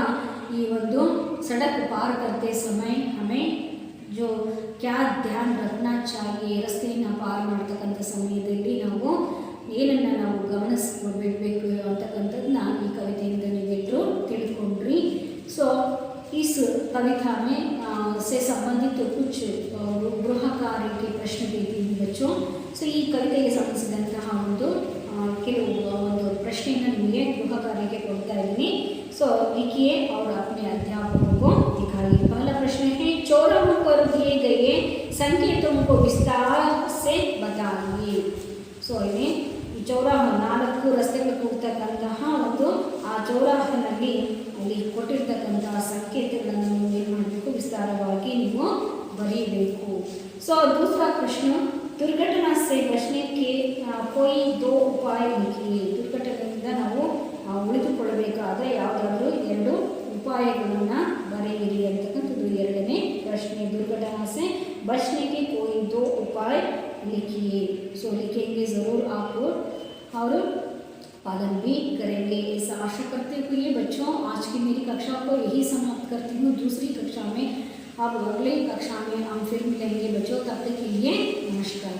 ಈ ಒಂದು ಸಡಕ್ ಪಾರ್ करते समय हमें जो क्या ध्यान रखना चाहिए, ರಸ್ತೆಯನ್ನು ಪಾರು ಮಾಡ್ತಕ್ಕಂಥ ಸಮಯದಲ್ಲಿ ನಾವು ಏನನ್ನು ನಾವು ಗಮನಿಸ್ಕೊಳ್ಬೇಕು ಅಂತಕ್ಕಂಥದ್ದನ್ನ ಈ ಕವಿತೆಯಿಂದ ನೀವೆಲ್ಲರೂ ತಿಳ್ಕೊಂಡ್ರಿ. ಸೊ इस कविता में से संबंधित कुछ गृह कार्य के प्रश्न देती हूँ बच्चों. ಸೊ ಈ ಕವಿತೆಗೆ ಸಂಬಂಧಿಸಿದಂತಹ ಒಂದು ಕೆಲವು ಒಂದು ಪ್ರಶ್ನೆಯನ್ನು ನಿಮಗೆ ಗೃಹ ಕಾರ್ಯಕ್ಕೆ ಕೊಡ್ತಾ ಇದ್ದೀನಿ. ಸೊ लिखिए और अपने अध्यापकों को दिखाइए. पहला प्रश्न है, चौराहों पर दिए गए संकेतों को विस्तार से बताइए. ಸೊ ಇಲ್ಲಿ ಚೌರಾಹ 4 ರಸ್ತೆಗಳು ಕೂಡ್ತಕ್ಕಂತಹ ಒಂದು ಆ ಚೌರಾಹನಲ್ಲಿ ಅಲ್ಲಿ ಕೊಟ್ಟಿರ್ತಕ್ಕಂತಹ ಸಂಕೇತಗಳನ್ನು ನೀವು ಏನು ಮಾಡಬೇಕು, ವಿಸ್ತಾರವಾಗಿ ನೀವು ಬರೀಬೇಕು. ಸೊ दूसरा प्रश्न, दुर्घटना से बचने के कोई 2 उपाय लिखिए. ದುರ್ಘಟನೆಯಿಂದ ನಾವು ಉಳಿದುಕೊಳ್ಳಬೇಕಾದ್ರೆ ಯಾವುದಾದ್ರೂ 2 ಉಪಾಯಗಳನ್ನು ಬರೆಯಿರಿ ಅಂತಕ್ಕಂಥದ್ದು ಎರಡನೇ ಪ್ರಶ್ನೆ. दुर्घटना से बचने के कोई 2 उपाय लिखिए. सो लिखेंगे ज़रूर आप और पालन भी करेंगे, ऐसा आशा करते हुए बच्चों आज की मेरी कक्षा को यही समाप्त करती हूँ. दूसरी कक्षा में अब अगले कक्षा में हम फिर मिलेंगे बच्चों. तब तक के लिए नमस्कार.